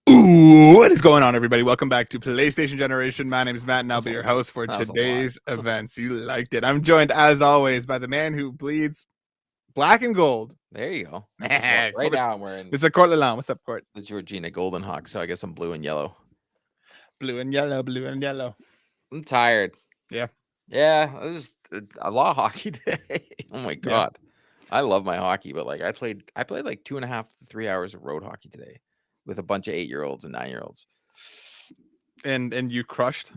Ooh, what is going on, everybody? Welcome back to PlayStation Generation. My name is Matt, and I'll That's be a your lot. host for That was a lot. today's events. You liked it. I'm joined, as always, by the man who bleeds black and gold. There you go. Man, Right now I'm wearing Mr. Court Lalonde. What's up, Court? the Georgina Golden Hawk, so I guess I'm blue and yellow. Blue and yellow, blue and yellow. I'm tired. Yeah. Yeah, it was a lot of hockey today. Oh my Yeah. god. I love my hockey, but like I played like 2.5 to 3 hours of road hockey today with a bunch of 8-year-olds and 9-year-olds. And you crushed?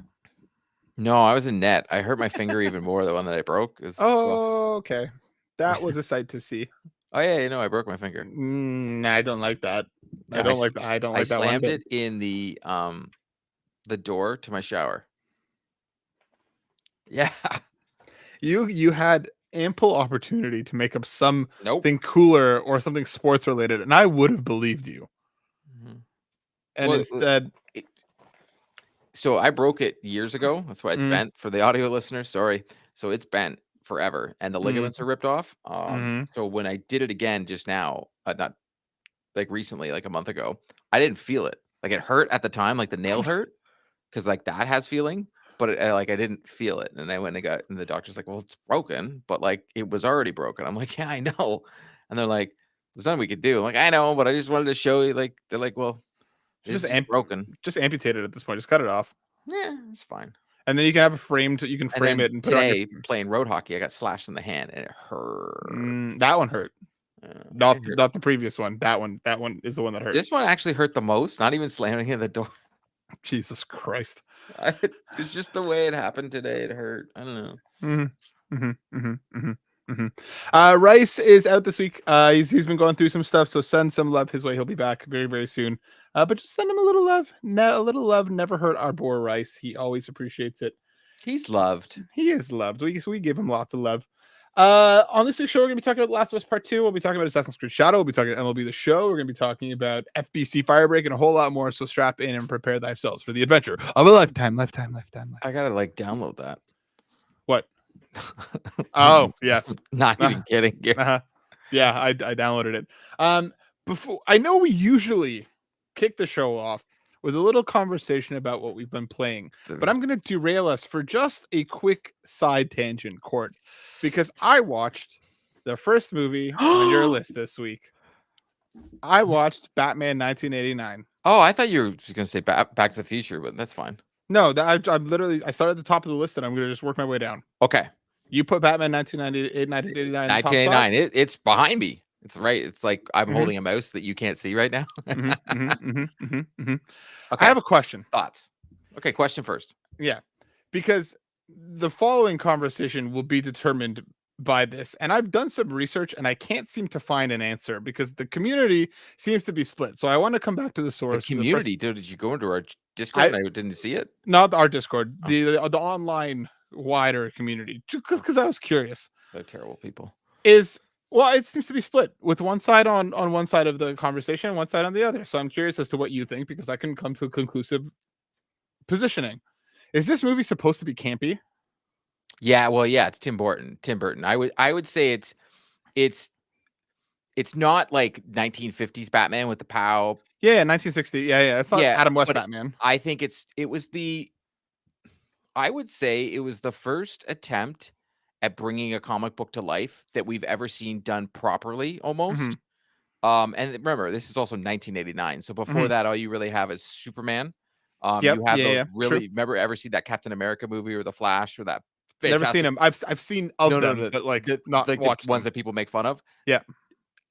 No, I was in net. I hurt my finger even more, the one that I broke. Oh, okay. That was a sight to see. Oh yeah, I broke my finger. Nah, I don't like that. Yeah, I don't like that. I don't like that one slammed bit. it in the door to my shower. Yeah. You had ample opportunity to make up something Nope. cooler or something sports related, and I would have believed you. Mhm. And Well, instead, so I broke it years ago. That's why it's bent for the audio listeners. Sorry. So it's bent forever, and the ligaments are ripped off. So when I did it again just now, not like recently, like a month ago, I didn't feel it. Like it hurt at the time, like the nail hurt, because like that has feeling, but I didn't feel it. And I went and and the doctor's like, "Well, it's broken, but like it was already broken." I'm like, "Yeah, I know," and they're like, "There's nothing we could do." I'm like, "I know, but I just wanted to show you." Like they're like, "Well, it's just broken." just amputate it at this point. Just cut it off, Yeah, it's fine. and then you can have a framed. You can And frame then it and put it on your. today, playing road hockey, I got slashed in the hand and it hurt. That one hurt. It hurt. Not the previous one. That one is the one that hurt. This one actually hurt the most, not even slamming in the door. Jesus Christ. It's just the way it happened today. It hurt. I don't know. Rice is out this week. He's been going through some stuff, so send some love his way. He'll be back very, very soon. But just send him a little love. A little love never hurt our boy Rice. He always appreciates it. He's loved. He is loved. We give him lots of love. On this week's show, we're going to be talking about The Last of Us Part 2. We'll be talking about Assassin's Creed Shadow. We'll be talking about MLB The Show. We're going to be talking about FBC Firebreak and a whole lot more. So strap in and prepare thyself for the adventure of a lifetime. I gotta like download that. What? Oh, yes. Not even kidding. Yeah, I downloaded it. Before, I know we usually kick the show off with a little conversation about what we've been playing, but I'm going to derail us for just a quick side tangent, Court, because I watched the first movie on your list this week. I watched Batman 1989. Oh, I thought you were just gonna say Back to the Future, but that's fine. No, I'm literally, I started at the top of the list and I'm going to just work my way down. Okay. You put Batman 1998, 1989. 1989. It's behind me. It's right. It's like I'm holding a mouse that you can't see right now. Okay. I have a question. Thoughts? Okay, question first. Yeah, because the following conversation will be determined by this, and I've done some research and I can't seem to find an answer because the community seems to be split. So I want to come back to the source. The community, did you go into our Discord? I didn't see it. Not our Discord, the online wider community, because I was curious. They're terrible people. Well, it seems to be split with one side on one side of the conversation, one side on the other. So I'm curious as to what you think because I can come to a conclusive positioning. Is this movie supposed to be campy? Yeah, well, yeah, it's Tim Burton. I would say it's not like 1950s Batman with the POW. Yeah, 1960. Yeah. It's not Adam West Batman. I think I would say it was the first attempt at bringing a comic book to life that we've ever seen done properly, almost. And remember, this is also 1989. So before that, all you really have is Superman. You have those really. True. Remember, ever see that Captain America movie or the Flash or that? Never seen them. I've seen them, but like not watched the ones that people make fun of. Yeah,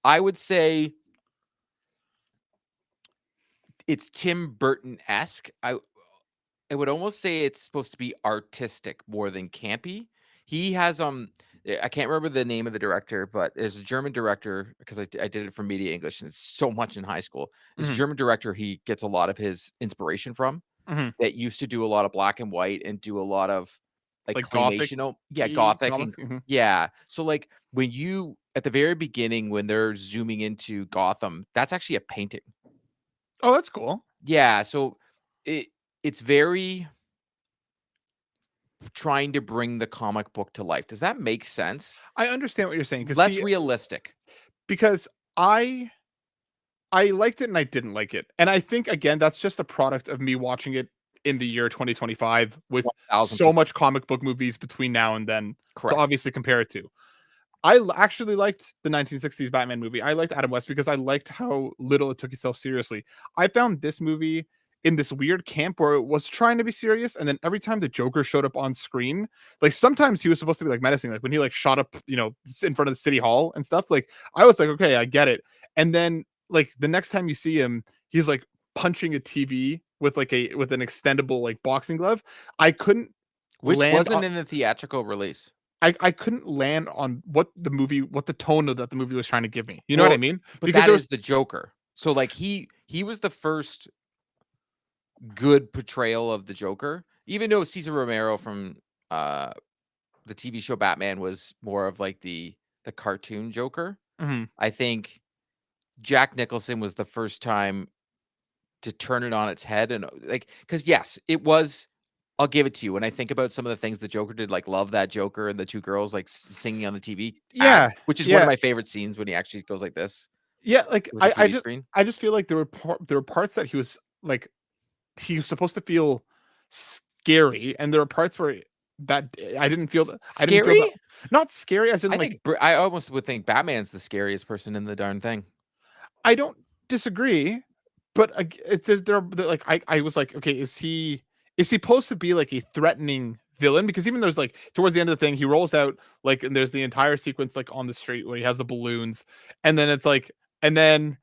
I would say it's Tim Burton-esque. I would almost say it's supposed to be artistic more than campy. He has I can't remember the name of the director, but there's a German director because I did it for Media English and it's so much in high school. This German director he gets a lot of his inspiration from that used to do a lot of black and white and do a lot of like claymation. Gothic. Yeah. So like when you at the very beginning when they're zooming into Gotham, that's actually a painting. Oh, that's cool. Yeah. So it's very trying to bring the comic book to life. Does that make sense? I understand what you're saying. Less realistic. Because I I liked it and I didn't like it. And I think again that's just a product of me watching it in the year 2025 with so 1000%. much comic book movies between now and then to Correct. obviously compare it to. Actually liked the 1960s Batman movie. I liked Adam West because I liked how little it took itself seriously. I found this movie in this weird camp where it was trying to be serious, and then every time the Joker showed up on screen, like sometimes he was supposed to be like menacing, like when he like shot up, in front of the city hall and stuff. Like I was like, okay, I get it. And then like the next time you see him, he's like punching a TV with with an extendable like boxing glove. I couldn't Which land wasn't in the theatrical release. I couldn't land on what the tone of that the movie was trying to give me. You know what I Well, mean? but Because that there was is the Joker. So, like, he was the first good portrayal of the Joker, even though Cesar Romero from, the TV show Batman was more of, like, the cartoon Joker. Mhm. I think Jack Nicholson was the first time to turn it on its head and, like, because yes, it was. I'll give it to you. When I think about some of the things the Joker did, like Love That Joker and the 2 girls, like, singing on the TV ad, Yeah, which is one of yeah, my favorite scenes when he actually goes like this yeah. Like with the TV screen. I just feel like there were parts that he was supposed to feel scary, and there were parts where that I didn't feel that Scary? not scary as in I like think I almost would think Batman's the scariest person in the darn thing. I don't disagree, but like I was like, okay, is he supposed to be like a threatening villain? Because even there's like towards the end of the thing, he rolls out like and there's the entire sequence like on the street where he has the balloons, and then it's like, and then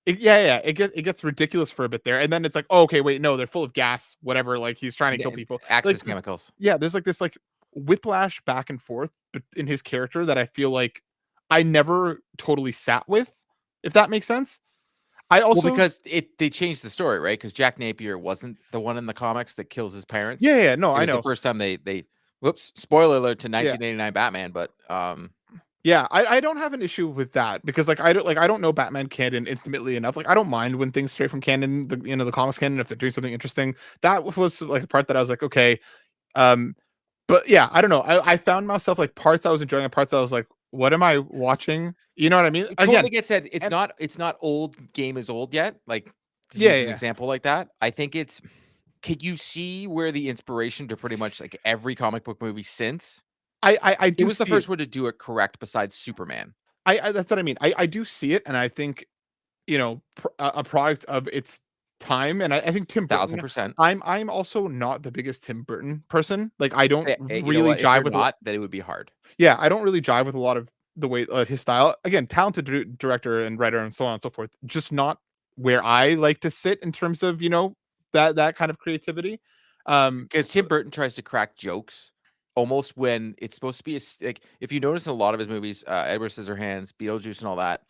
it gets ridiculous for a bit there, and then it's like, oh, okay, wait, no, they're full of gas, whatever. Like he's trying to kill N people. Axis Like chemicals. yeah, there's like this like whiplash back and forth but in his character that I feel like I never totally sat with, if that makes sense. I Well, also because they changed the story, right? Because Jack Napier wasn't the one in the comics that kills his parents. no, It I was the know. first time they whoops, spoiler alert to Yeah. 1989 Batman, but, Yeah, I don't have an issue with that because I don't know Batman canon intimately enough. Like I don't mind when things stray from canon, the comics canon if they're doing something interesting. That was like a part that I was like, okay. Um but yeah, I don't know. I found myself like parts I was enjoying and parts I was like, what am I watching? You know what I mean? it Again, totally gets said. and It's not old game is old yet, like, to yeah, use yeah, an yeah. example like that. I think it's could you see where the inspiration to pretty much, like, every comic book movie since I it do was the see it. first one to do it correct besides Superman. I that's what I mean. I do see it, and I think a product of its time. And I think Tim Burton. 1000%. I'm also not the biggest Tim Burton person. Like I don't You know really what? If jive you're with. not, then it would be hard. Yeah, I don't really jive with a lot of the way his style. Again, talented director and writer and so on and so forth. Just not where I like to sit in terms of that kind of creativity. Because Tim Burton tries to crack jokes almost when it's supposed to be like if you notice in a lot of his movies, Edward Scissorhands, Beetlejuice, and all that,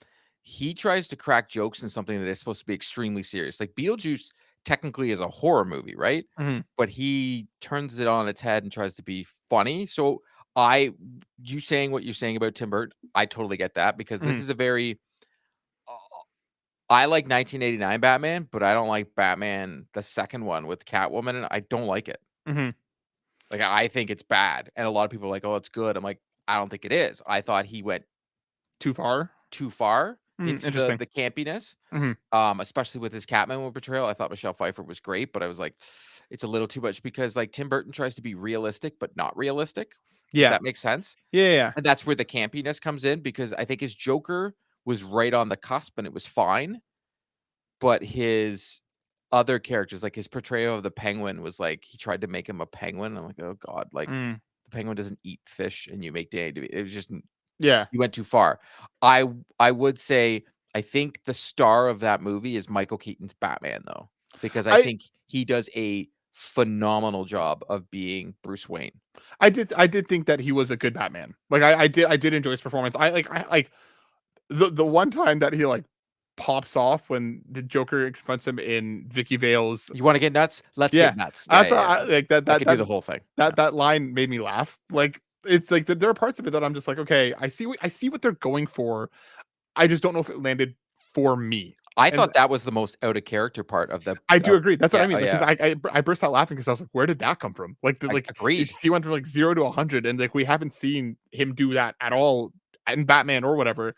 he tries to crack jokes in something that is supposed to be extremely serious. Like Beetlejuice technically is a horror movie, right? Mhm, But he turns it on its head and tries to be funny. So I, you saying what you're saying about Tim Burton, I totally get that because this mhm, is a very uh, I like 1989 Batman, but I don't like Batman the second one with Catwoman, and I don't like it. mhm. Like, I think it's bad, and a lot of people are like, "Oh, it's good." I'm like, "I don't think it is." I thought he went Too far. too far into Interesting. the campiness, Mhm. especially with his Catwoman portrayal. I thought Michelle Pfeiffer was great, but I was like, it's a little too much because, like, Tim Burton tries to be realistic, but not realistic, if Yeah. that makes sense, Yeah. Yeah. and that's where the campiness comes in because I think his Joker was right on the cusp, and it was fine. But his other characters, like his portrayal of the Penguin was like he tried to make him a penguin. I'm like, "Oh god, like, Mm. the penguin doesn't eat fish and you make Danny DeVito." It was just Yeah. you went too far. I would say I think the star of that movie is Michael Keaton's Batman, though, because I I think he does a phenomenal job of being Bruce Wayne. I did think that he was a good Batman. Like I did enjoy his performance. I like the one time that he like pops off when the Joker confronts him in Vicky Vale's. "You wanna get nuts? Let's Yeah, get nuts." Yeah, that's yeah, yeah. like I could do the whole thing. Yeah. that line made me laugh. Like it's like there are parts of it that I'm just like, okay, I see what they're going for. I just don't know if it landed for me. I And thought that was the most out of character part of the I do agree. That's what yeah, I oh, mean. Like, because yeah. I burst out laughing because I was like, where did that come from? Like Agreed. he went from like 0 to 100, and like we haven't seen him do that at all in Batman or whatever.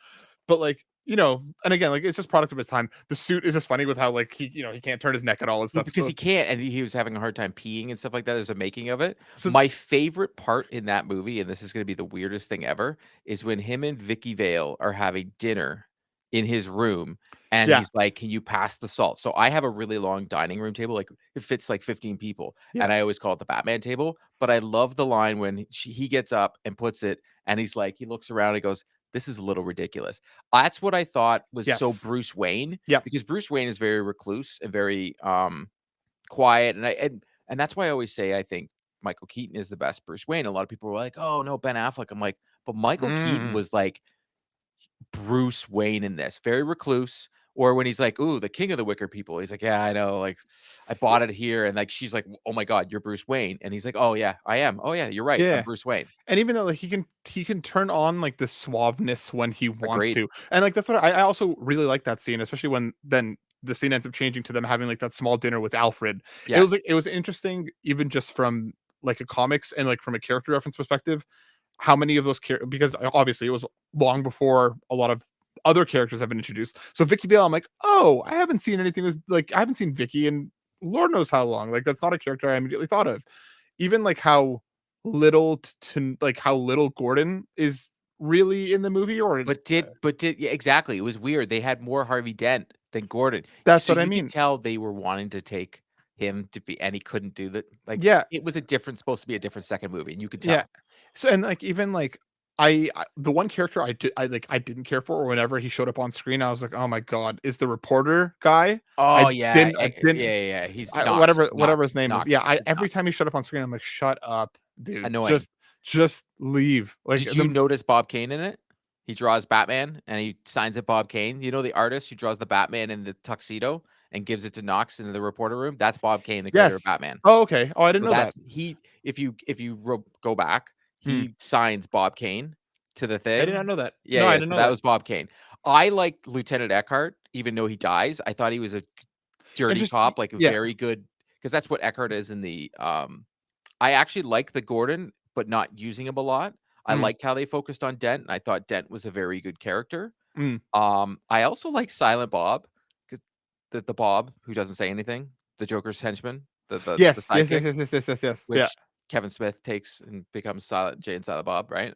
But like and again, like it's just product of his time. The suit is just funny with how like he can't turn his neck at all and Well, stuff. because So he can't, and he was having a hard time peeing and stuff like that. There's a making of it. so My favorite part in that movie, and this is gonna be the weirdest thing ever, is when him and Vicky Vale are having dinner in his room, and yeah, he's like, "Can you pass the salt?" So I have a really long dining room table, like, it fits, like, 15 people, yeah, and I always call it the Batman table, but I love the line when he gets up and puts it, and he's like he looks around and goes, "This is a little ridiculous." That's what I thought was so yes, Bruce Wayne, yep. because Bruce Wayne is very recluse and very, quiet, and that's why I always say I think Michael Keaton is the best Bruce Wayne. A lot of people were like, "Oh, no, Ben Affleck." I'm like, "But Michael Keaton Mm. was like Bruce Wayne in this, very recluse." Or when he's like, "Ooh, the king of the wicker people." He's like, "Yeah, I know, like, I bought it here." And, like, she's like, "Oh my god, you're Bruce Wayne." And he's like, "Oh, yeah, I am. Oh, yeah, you're right. I'm Yeah. Bruce Wayne." And even though like he can turn on like the suaveness when he wants Agreed. to, and like that's what I also really like that scene, especially when then the scene ends up changing to them having like that small dinner with Alfred. It Yeah. was like it was interesting, even just from like a comics and like from a character reference perspective, how many of those because obviously it was long before a lot of other characters have been introduced. So Vicky Vale, I'm like, oh, I haven't seen anything with like I haven't seen Vicky in Lord knows how long. Like that's not a character I immediately thought of. Even like how little like how little Gordon is really in the movie, or But did yeah, exactly, it was weird. They had more Harvey Dent than Gordon. that's So what I you could mean. tell they were wanting to take him to be, and he couldn't do that. Like, Yeah, it was a different supposed to be a different second movie, and you could yeah. tell. So and like even like the one character I didn't care for, or whenever he showed up on screen, I was like, oh my god, is the reporter guy. I Oh, yeah, didn't I didn't yeah, he's I, Knox, whatever his name is. Yeah, Knox, I it's every Knox. time he showed up on screen, I'm like, shut up, dude. Annoying. Just leave. Like Did you the notice Bob Kane in it? He draws Batman, and he signs it Bob Kane. You know the artist who draws the Batman in the tuxedo and gives it to Knox in the reporter room? That's Bob Kane, the creator of yes. Batman. Oh, okay. Oh, I didn't So know that. that's he if you go back, Hmm. he signs Bob Kane to the I did not know that. Yeah, No, I yeah, didn't so know that that. was Bob Kane. I liked Lieutenant Eckhart, even though he dies. I thought he was a dirty Interest cop, like a yeah. very good, because that's what Eckhart is in the, I actually like the Gordon, but not using him a lot. I Mm, liked how they focused on Dent, and I thought Dent was a very good character. mm. I also like Silent Bob, 'cause the Bob who doesn't say anything, the Joker's henchman, the Yes, yes, yes, sidekick, yes, yes, yes, yes, yes. Yeah. which Kevin Smith takes and becomes Silent Jay and Silent Bob, right?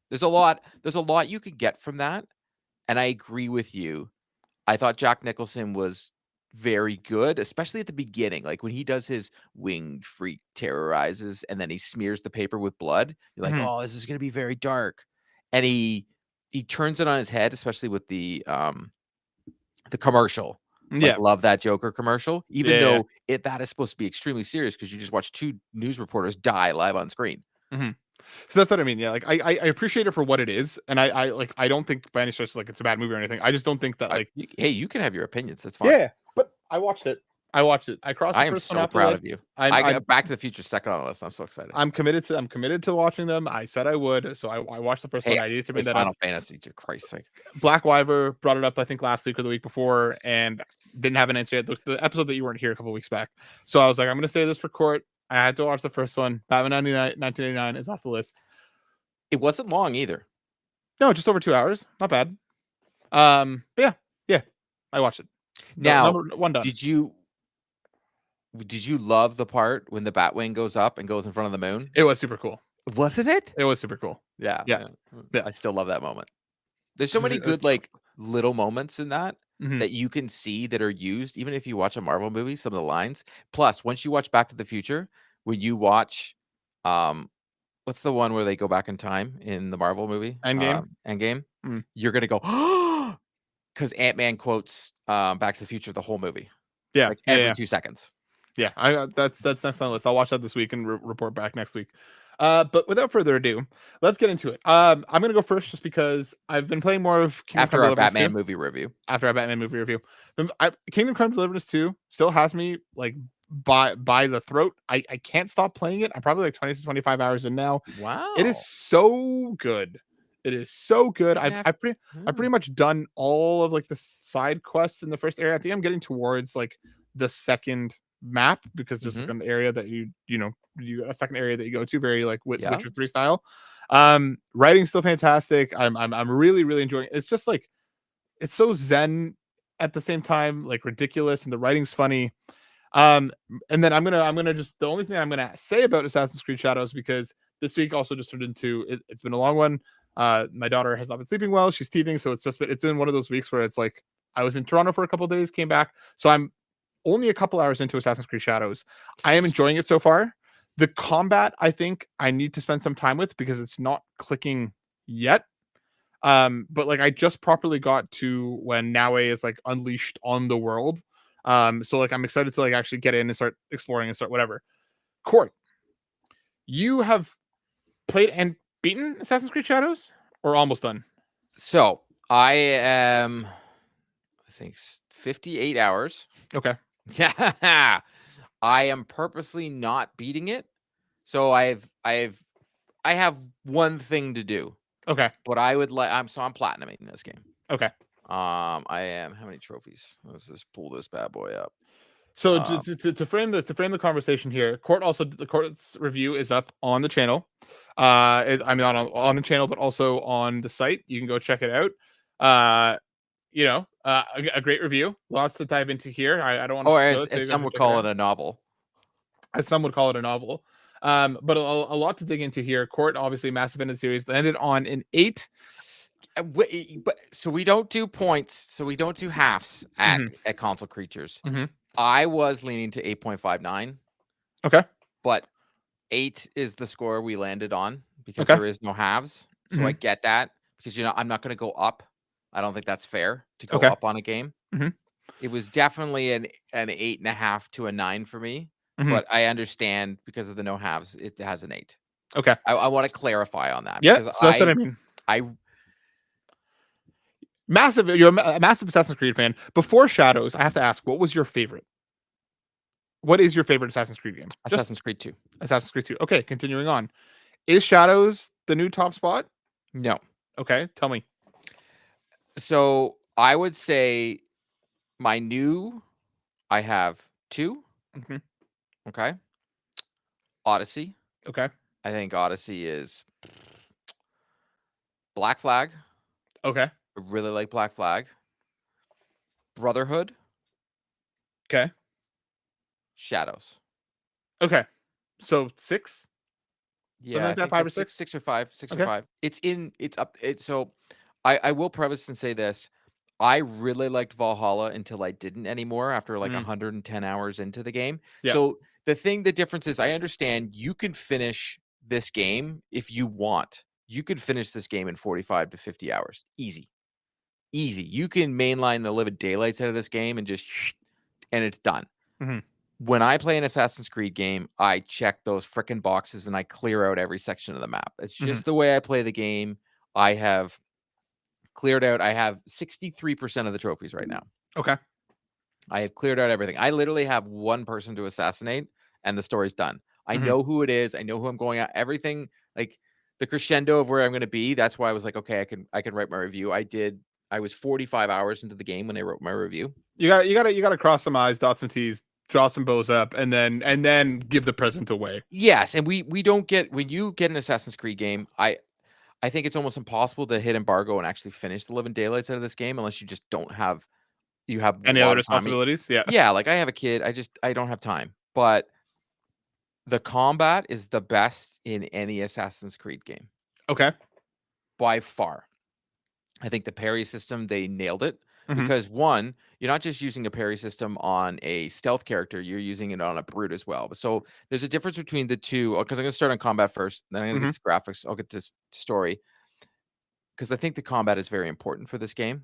There's a lot you could get from that, and I agree with you. I thought Jack Nicholson was very good, especially at the beginning, like, when he does his winged freak terrorizes, and then he smears the paper with blood. You're like, Mhm. "Oh, this is gonna be very dark." And he turns it on his head, especially with the commercial. Like, Yeah. love that Joker commercial, even Yeah, yeah. though that is supposed to be extremely serious because you just watched 2 news reporters die live on screen. Mhm. So that's what I mean. Yeah, like I appreciate it for what it is, and I like I don't think by any stretch like it's a bad movie or anything. I just don't think that like Hey, you can have your opinions, that's fine. yeah, but I watched it. I watched it. I crossed the I am first one so off the proud of list. you. I'm I I'm got Back to the Future second on the list, I'm so excited. I'm committed to watching them. I said I would, so I watched the first Hey, one. I I needed to bring played that up. Final Fantasy, to Christ's sake. Black Wyver brought it up, I think, last week or the week before, and didn't have an answer yet. The episode that you weren't here a couple weeks back. So I was like, I'm going to say this for court. I had to watch the first one. Batman 1989 is off the list. It wasn't long either. No, just over 2 hours. Not bad. But yeah, I watched it. The Now, number one done. did you did you love the part when the Batwing goes up and goes in front of the moon? It was super cool. Wasn't it? It was super cool. Yeah, Yeah, yeah, yeah. I still love that moment. There's so many good, like, little moments in that, Mhm. that you can see that are used, even if you watch a Marvel movie, some of the lines. Plus, once you watch Back to the Future, when you watch, um, what's the one where they go back in time in the Marvel movie, Endgame. Endgame? Mm. You're gonna go, because Ant-Man quotes, Back to the Future the whole movie, Yeah, like, yeah, every yeah. 2 seconds. Yeah, that's next on the list. I'll watch that this week and report back next week. But without further ado, let's get into it. I'm gonna go first just because I've been playing more of Kingdom Come After our Deliverance Batman 2 movie review. after our Batman movie review. Kingdom Come Deliverance 2 still has me like by the throat. I can't stop playing it. I'm probably like 20 to 25 hours in now. It is Wow. so good. It is so good. I'm gonna have I've hmm. pretty much done all of like the side quests in the first area. I think I'm getting towards like the second map because there's like Mhm. an area that you a second area that you go to very like Yeah. Witcher 3 style. Writing's still fantastic. I'm really enjoying it. It's just like it's so zen at the same time, like ridiculous, and the writing's funny. And then I'm gonna just the only thing I'm gonna say about Assassin's Creed Shadows, because this week also just turned into it's been a long one. My daughter has not been sleeping well; she's teething, so it's been one of those weeks where it's like I was in Toronto for a couple days, came back, so I'm only a couple hours into Assassin's Creed Shadows. I am enjoying it so far. The combat, I think I need to spend some time with because it's not clicking yet. But like I just properly got to when Naue is like unleashed on the world. So like I'm excited to like actually get in and start exploring and start whatever. Court, you have played and beaten Assassin's Creed Shadows or almost done? So I am, I think 58 hours. Okay. Yeah. I am purposely not beating it. So I have one thing to do. Okay. But I would like I'm platinuming this game. Okay. I am how many trophies? Let's just pull this bad boy up. So to frame the conversation here, the court's review is up on the channel. I mean on the channel, but also on the site. You can go check it out. A great review. Lots to dive into here. I don't want to Or spoil it. as some would call it, a novel. As some would call it, a novel. But a lot to dig into here. Court, obviously, massive fan of the series, landed on an 8. But so we don't do points. So we don't do halves at Console Creatures. I was leaning to 8.59. Okay. But 8 is the score we landed on because there is no halves. So I get that because, I'm not going to go up. I don't think that's fair to go up on a game. It was definitely an 8.5 to a 9 for me. But I understand because of the no halves, it has an 8. Okay. I want to clarify on that. Yeah, Because so that's what I mean. You're a massive Assassin's Creed fan. Before Shadows, I have to ask, what was your favorite? What is your favorite Assassin's Creed game? Assassin's Creed 2. Assassin's Creed 2. Okay, continuing on. Is Shadows the new top spot? No. Okay, tell me. So I would say I have 2. Okay. Odyssey. Okay. I think Odyssey is Black Flag. Okay. I really like Black Flag. Brotherhood. Okay. Shadows. Okay. So 6? Yeah, something like that, 5 or 6? 6 or 5. 6 or 5. So I will preface and say this. I really liked Valhalla until I didn't anymore after like 110 hours into the game. Yeah. So the difference is I understand you can finish this game if you want. You could finish this game in 45 to 50 hours. Easy. You can mainline the living daylights out of this game and it's done. When I play an Assassin's Creed game, I check those frickin' boxes and I clear out every section of the map. It's just the way I play the game. I have cleared out. I have 63% of the trophies right now. Okay. I have cleared out everything. I literally have one person to assassinate and the story's done. I know who it is. I know who I'm going at. Everything, like the crescendo of where I'm going to be. That's why I was like, okay, I can write my review. I was 45 hours into the game when I wrote my review. You gotta cross some I's, dot some T's, draw some bows up, and then give the present away. Yes, and we don't get when you get an Assassin's Creed game. I think it's almost impossible to hit embargo and actually finish the living daylights out of this game unless you just don't have Any a lot other of time. responsibilities. Yeah, like I have a kid. I don't have time. But the combat is the best in any Assassin's Creed game. Okay. By far. I think the parry system, they nailed it. Because one, you're not just using a parry system on a stealth character, you're using it on a brute as well. So there's a difference between the two. Because I'm going to start on combat first, then I'm going to get to graphics. I'll get to story. Because I think the combat is very important for this game.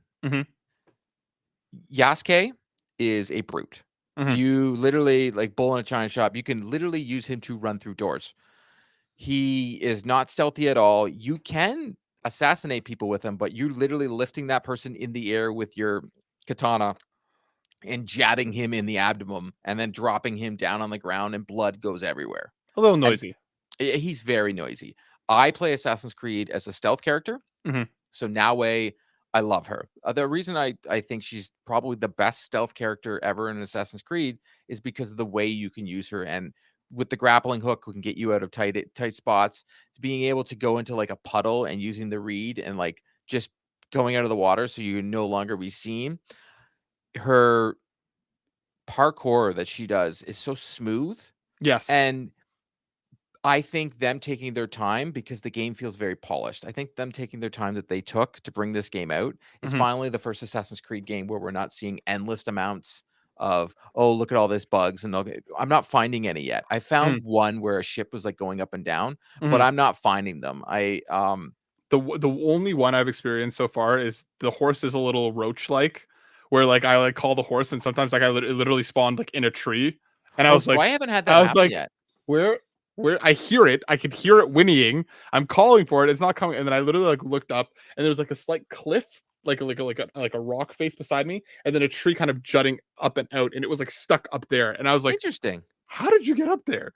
Yasuke is a brute. You literally, like bull in a china shop, you can literally use him to run through doors. He is not stealthy at all. You can assassinate people with him, but you're literally lifting that person in the air with your katana and jabbing him in the abdomen and then dropping him down on the ground and blood goes everywhere. A little noisy. And he's very noisy. I play Assassin's Creed as a stealth character. So Naue, I love her. The reason I think she's probably the best stealth character ever in Assassin's Creed is because of the way you can use her. And with the grappling hook, we can get you out of tight spots. Being able to go into like a puddle and using the reed and like just going out of the water, so you can no longer be seen. Her parkour that she does is so smooth, Yes. and I think them taking their time because the game feels very polished. I think them taking their time that they took to bring this game out is Mhm. finally the first Assassin's Creed game where we're not seeing endless amounts of, "Oh, look at all this bugs," and okay, I'm not finding any yet. I Mhm. found one where a ship was, like, going up and down, but Mhm. I'm not finding them. The only one I've experienced so far is the horse is a little roach-like, where, like, I, like, call the horse, and sometimes, like, it literally spawned, like, in a tree, and Oh, so I haven't had that I was happen like, yet. "Where I hear it, I could hear it whinnying, I'm calling for it, it's not coming," and then I literally, like, looked up, and there was, like, a slight cliff, like a rock face beside me, and then a tree kind of jutting up and out, and it was, like, stuck up there, and I was like, Interesting. "How did you get up there?"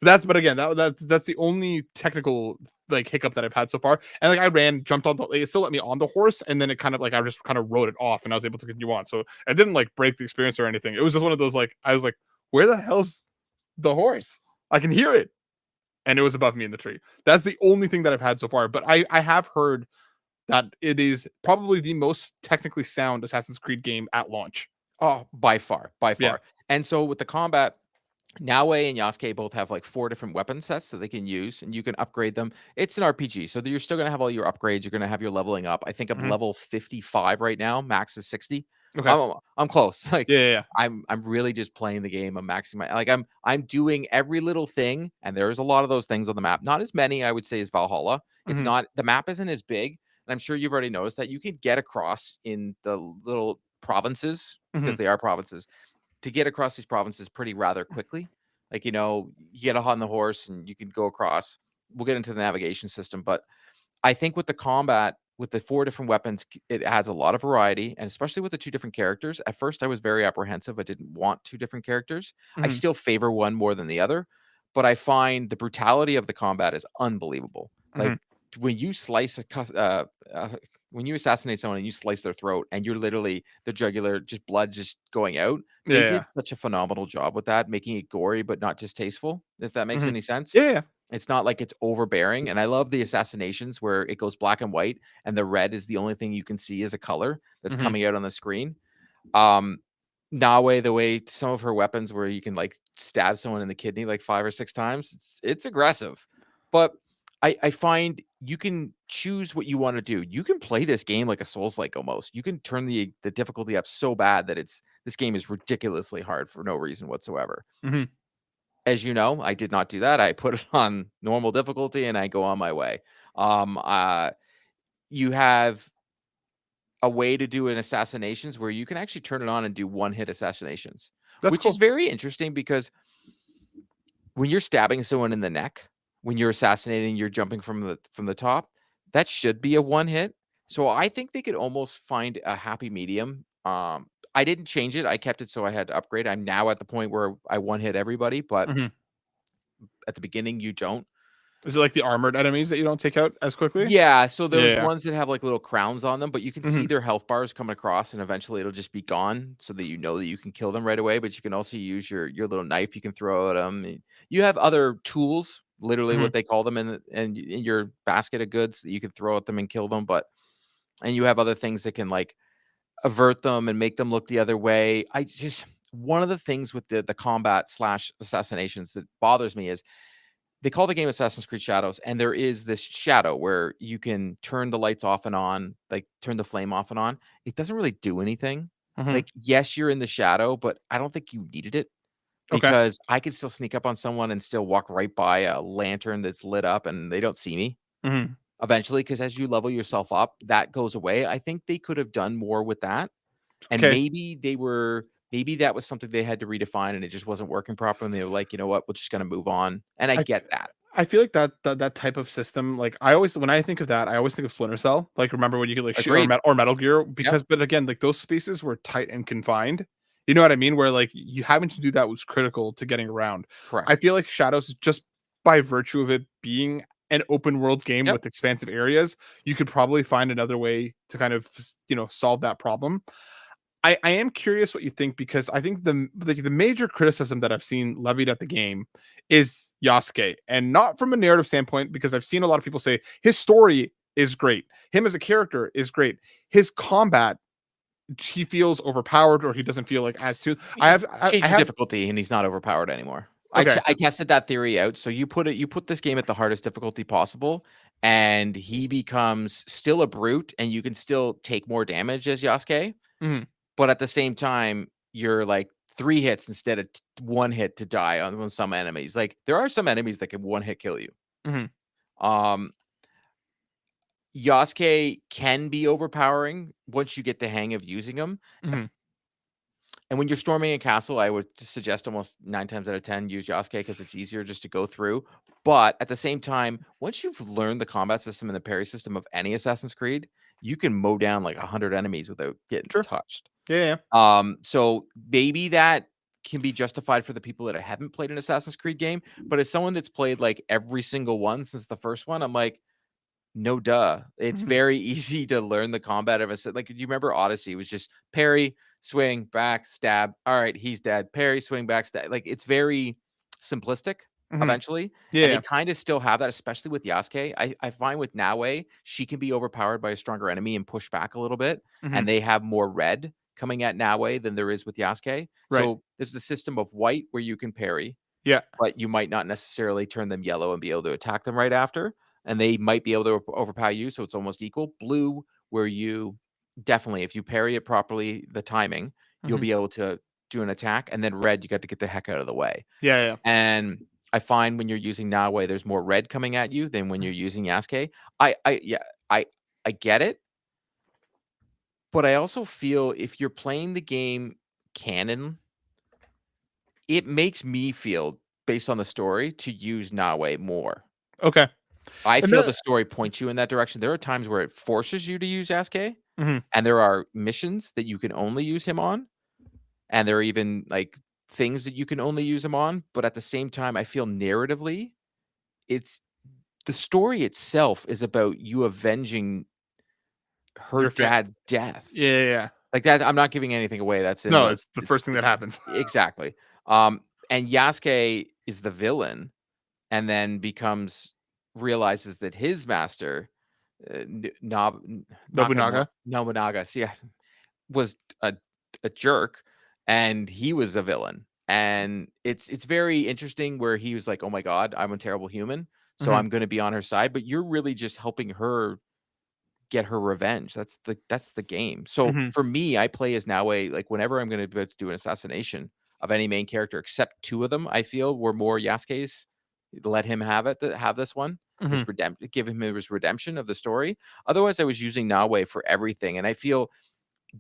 But again, that's the only technical, like, hiccup that I've had so far. And, like, I ran, jumped on the, like, it still let me on the horse, and then it kind of, like, I just kind of rode it off, and I was able to continue on. So I didn't, like, break the experience or anything. It was just one of those, like, I was like, "Where the hell's the horse? I can hear it." And it was above me in the tree. That's the only thing that I've had so far. But I have heard that it is probably the most technically sound Assassin's Creed game at launch. Oh, by far, by Yeah. far. And so with the combat, Naoe and Yasuke both have like 4 different weapon sets that they can use, and you can upgrade them. It's an RPG, so you're still gonna have all your upgrades. You're gonna have your leveling up. I think I'm Mhm. level 55 right now. Max is 60. Okay. I'm close. Like Yeah, yeah, yeah. I'm really just playing the game. I'm maxing my like I'm doing every little thing, and there's a lot of those things on the map. Not as many, I would say, as Valhalla. It's Mhm. not the map isn't as big, and I'm sure you've already noticed that you can get across in the little provinces because Mhm. they are provinces to get across these provinces pretty rather quickly. Like, you get on the horse and you can go across. We'll get into the navigation system, but I think with the combat, with the 4 different weapons, it adds a lot of variety, and especially with the 2 different characters. At first, I was very apprehensive. I didn't want 2 different characters. I Mhm. still favor one more than the other, but I find the brutality of the combat is unbelievable. Like Mhm. when you slice when you assassinate someone and you slice their throat, and you're literally the jugular, just blood just going out. Yeah, They yeah. did such a phenomenal job with that, making it gory but not distasteful. If that makes Mhm. any sense. Yeah, yeah. It's not like it's overbearing, and I love the assassinations where it goes black and white, and the red is the only thing you can see as a color that's Mhm. coming out on the screen. Um, Nawe, the way some of her weapons where you can, like, stab someone in the kidney, like, 5 or 6 times, it's aggressive. But I find you can choose what you wanna do. You can play this game like a Souls-like almost. You can turn the difficulty up so bad that this game is ridiculously hard for no reason whatsoever. Mhm. As you know, I did not do that. I put it on normal difficulty and I go on my way. Um, uh, you have a way to do an assassinations where you can actually turn it on and do one-hit assassinations, That's which is cool. very interesting because when you're stabbing someone in the neck, when you're assassinating, you're jumping from the top, that should be a one hit. So I think they could almost find a happy medium. I didn't change it. I kept it so I had to upgrade. I'm now at the point where I one hit everybody, but Mhm. at the beginning you don't. Is it like the armored enemies that you don't take out as quickly? Yeah, so there's Yeah. ones that have, like, little crowns on them, but you can see Mhm. their health bars coming across, and eventually it'll just be gone so that you know that you can kill them right away, but you can also use your little knife you can throw at them. You have other tools, literally Mhm. what they call them in your basket of goods that you can throw at them and kill them, but and you have other things that can, like, avert them and make them look the other way. I just one of the things with the combat/assassinations that bothers me is they call the game Assassin's Creed Shadows, and there is this shadow where you can turn the lights off and on, like turn the flame off and on. It doesn't really do anything. Mhm. Like, yes, you're in the shadow, but I don't think you needed it Okay. because I could still sneak up on someone and still walk right by a lantern that's lit up and they don't see me Mhm. eventually. Because as you level yourself up, that goes away. I think they could have done more with that. And Okay. maybe that was something they had to redefine and it just wasn't working properly. And they were like, you know what, we're just gonna move on. And I I get that. I feel like that type of system, like, I always when I think of that, I always think of Splinter Cell. Like, remember when you could, like, shoot Agreed. Or Metal Gear? Yep. Because but again, like, those spaces were tight and confined. You know what I mean? Where, like, you having to do that was critical to getting around. I Correct. feel like Shadows, just by virtue of it being an open world game Yep. with expansive areas, you could probably find another way to kind of, solve that problem. I am curious what you think, because I think the major criticism that I've seen levied at the game is Yasuke, and not from a narrative standpoint, because I've seen a lot of people say his story is great. Him as a character is great. His combat, he feels overpowered, or he doesn't feel like as too. I Change the have difficulty, and he's not overpowered anymore. okay. I tested that theory out. So you put this game at the hardest difficulty possible, and he becomes still a brute, and you can still take more damage as Yasuke, Mhm, but at the same time, you're like 3 hits instead of 1 hit to die on some enemies. Like, there are some enemies that can 1 hit kill you. mhm, Um, Yasuke can be overpowering once you get the hang of using him. mhm, And when you're storming a castle, I would just suggest almost 9 times out of 10 use Yasuke because it's easier just to go through. But at the same time, once you've learned the combat system and the parry system of any Assassin's Creed, you can mow down like 100 enemies without getting sure. touched. Yeah, yeah. So maybe that can be justified for the people that haven't played an Assassin's Creed game. But as someone that's played like every single one since the first one, I'm like, no, duh. It's Mhm, very easy to learn the combat of a set. Like, you remember Odyssey? It was just parry, swing, back, stab. All right, he's dead. Parry, swing, back, stab. Like, it's very simplistic mhm. eventually. Yeah, And they yeah. kind of still have that, especially with Yasuke. I find with Nawe, she can be overpowered by a stronger enemy and push back a little bit. Mhm. And they have more red coming at Nawe than there is with Yasuke. Right. So there's the system of white where you can parry, Yeah. but you might not necessarily turn them yellow and be able to attack them right after, and they might be able to overpower you, so it's almost equal. Blue, where you definitely, if you parry it properly, the timing, you'll Mhm. be able to do an attack, and then red, you got to get the heck out of the way. Yeah, yeah. And I find when you're using Nawe, there's more red coming at you than when Mhm. you're using Yasuke. Yeah, I I get it, but I also feel if you're playing the game canon, it makes me feel, based on the story, to use Nawe more. Okay. I And feel that the story points you in that direction. There are times where it forces you to use Sasuke, mhm. and there are missions that you can only use him on, and there are even, like, things that you can only use him on, but at the same time, I feel narratively, it's the story itself is about you avenging her Your fa dad's death. Yeah, yeah, yeah. Like that, I'm not giving anything away, that's in No, the it's the it's first thing that happens. exactly. And Yasuke is the villain, and then realizes that his master, N Nob N Nobunaga. Nobunaga, see, was a jerk, and he was a villain, and it's very interesting where he was like, "Oh my god, I'm a terrible human, so Mhm, I'm gonna be on her side," but you're really just helping her get her revenge. That's the game. So mhm. for me, I play as Naoe, like, whenever I'm gonna be able to do an assassination of any main character, except 2 of them, I feel were more Yasuke's. Let him have this one, Mhm. give him his redemption of the story. Otherwise, I was using Naoe for everything, and I feel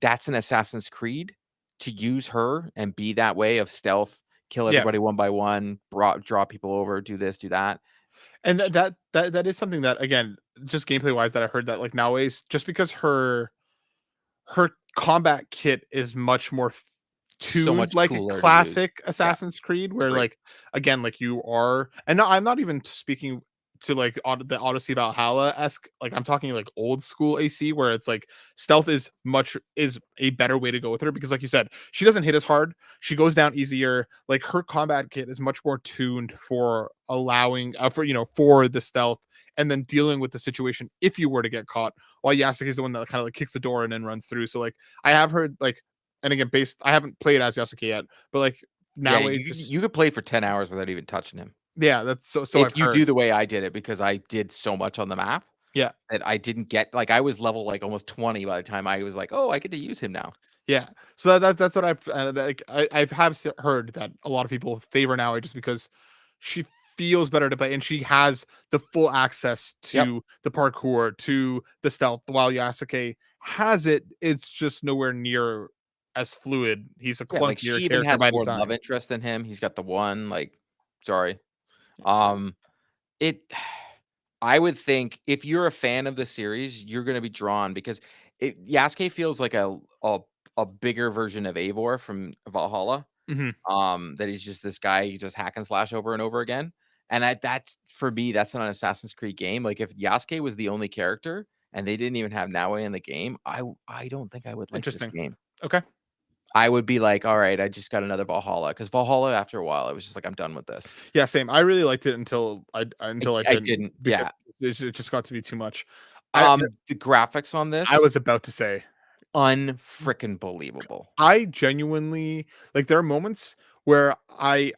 that's an Assassin's Creed to use her and be that way of stealth, kill Yeah. everybody one by one, draw people over, do this, do that. And that is something that, again, just gameplay wise, that I heard that, like, nowadays, just because her combat kit is much more So tuned much like a cooler to use. classic Yeah, Assassin's Creed, where, agree. like, again, like, you are, and no, I'm not even speaking to, like, the Odyssey Valhalla-esque, like, I'm talking, like, old school AC, where it's like stealth is a better way to go with her, because, like you said, she doesn't hit as hard, she goes down easier, like, her combat kit is much more tuned for allowing, for, for the stealth, and then dealing with the situation if you were to get caught, while Yasuke is the one that kind of, like, kicks the door and then runs through. So, like, I have heard, like, and again, I haven't played as Yasuke yet, but, like, Yeah, now it just you could play for 10 hours without even touching him. yeah, that's so I've If you heard. do the way I did it, because I did so much on the map Yeah, that I didn't get, like, I was level, like, almost 20 by the time I was like, "Oh, I get to use him now." yeah. So that's what I've, like, I've heard that a lot of people favor now just because she feels better to play, and she has the full access Yep. to the parkour, to the stealth, while Yasuke has it. It's just nowhere near as fluid. He's a Yeah, like, she clunkier even character has by more love design. interest than him. He's got the one, like, sorry. Um, it I would think if you're a fan of the series, you're gonna be drawn because Yasuke feels like a bigger version of Eivor from Valhalla. Mhm. That he's just this guy, you just hack and slash over and over again. And that's for me, that's not an Assassin's Creed game. Like, if Yasuke was the only character and they didn't even have Naue in the game, I don't think I would like this Interesting. game. Okay. I would be like, all right, I just got another Valhalla. Because Valhalla, after a while, I was just like, I'm done with this. Yeah, same. I really liked it until I I didn't, because didn't, yeah. it just got to be too much. I The graphics on I this, was about to say, unfreaking believable. I genuinely like, there are moments where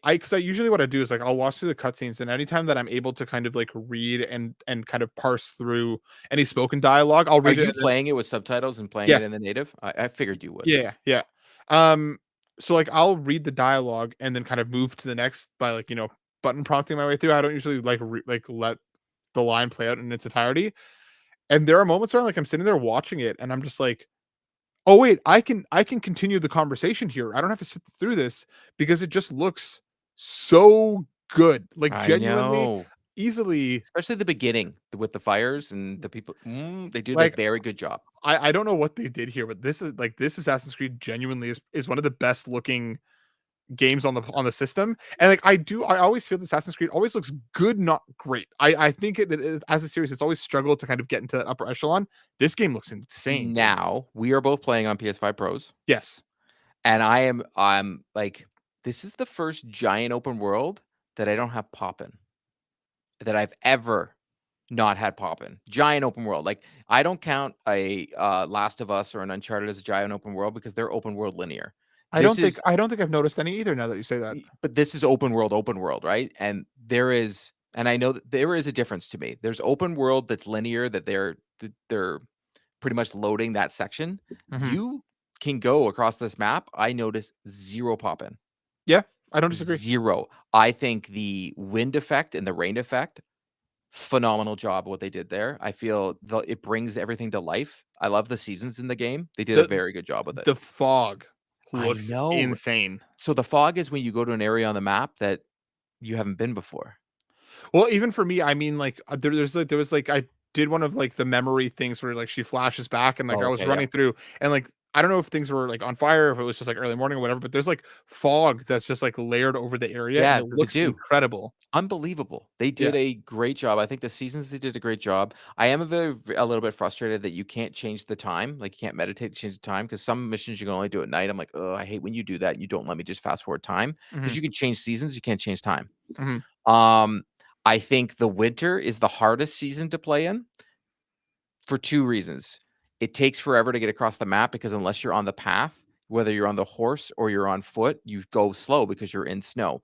because I usually what I do is, like, I'll watch through the cutscenes, and anytime that I'm able to kind of, like, read and kind of parse through any spoken dialogue, I'll Are read it you and then playing it with subtitles and playing it yes. in the native? I figured you would. Yeah, yeah. Um, so, like, I'll read the dialogue and then kind of move to the next by, like, button prompting my way through. I don't usually, like, let the line play out in its entirety, and there are moments where, like, I'm sitting there watching it, and I'm just like, "Oh, wait, I can continue the conversation here. I don't have to sit through this because it just looks so good." Like, I genuinely, know. easily, Especially the beginning with the fires and the people they did a like, very good job. I don't know what they did here, but this Assassin's Creed genuinely is one of the best looking games on the system. And like I always feel that Assassin's Creed always looks good, not great. I think as a series, it's always struggled to kind of get into that upper echelon. This game looks insane. Now, we are both playing on PS5 Pros, Yes. and I'm like, this is the first giant open world that I don't have poppin', that I've ever not had poppin'. Giant open world. Like, I don't count a, Last of Us or an Uncharted as a giant open world because they're open world linear. This is I don't think I've noticed any either now that you say that. but this is open world, right? And I know that there is a difference to me. There's open world that's linear, that they're pretty much loading that section. Mhm. You can go across this map. I notice 0 pop-in. Yeah, I don't disagree. 0. I think the wind effect and the rain effect, phenomenal job what they did there. I feel it brings everything to life. I love the seasons in the game. They did a The very good job with it. the fog I looks know. insane. So the fog is when you go to an area on the map that you haven't been before. Well, even for me, I mean, like, there was, like, I did one of, like, the memory things where, like, she flashes back and, like, Oh, I was okay, yep. running through and, like, I don't know if things were, like, on fire, if it was just, like, early morning or whatever, but there's, like, fog that's just, like, layered over the area, and Yeah, it they looks do. incredible. Unbelievable. They Yeah. did a great job. I think the seasons they did a great job. I am a little bit frustrated that you can't change the time. Like, you can't meditate to change the time because some missions you can only do at night. I'm like, oh, I hate when you do that. You don't let me just fast forward time because Mhm, you can change seasons. You can't change time. mhm, Um, I think the winter is the hardest season to play in for 2 reasons. It takes forever to get across the map because unless you're on the path, whether you're on the horse or you're on foot, you go slow because you're in snow.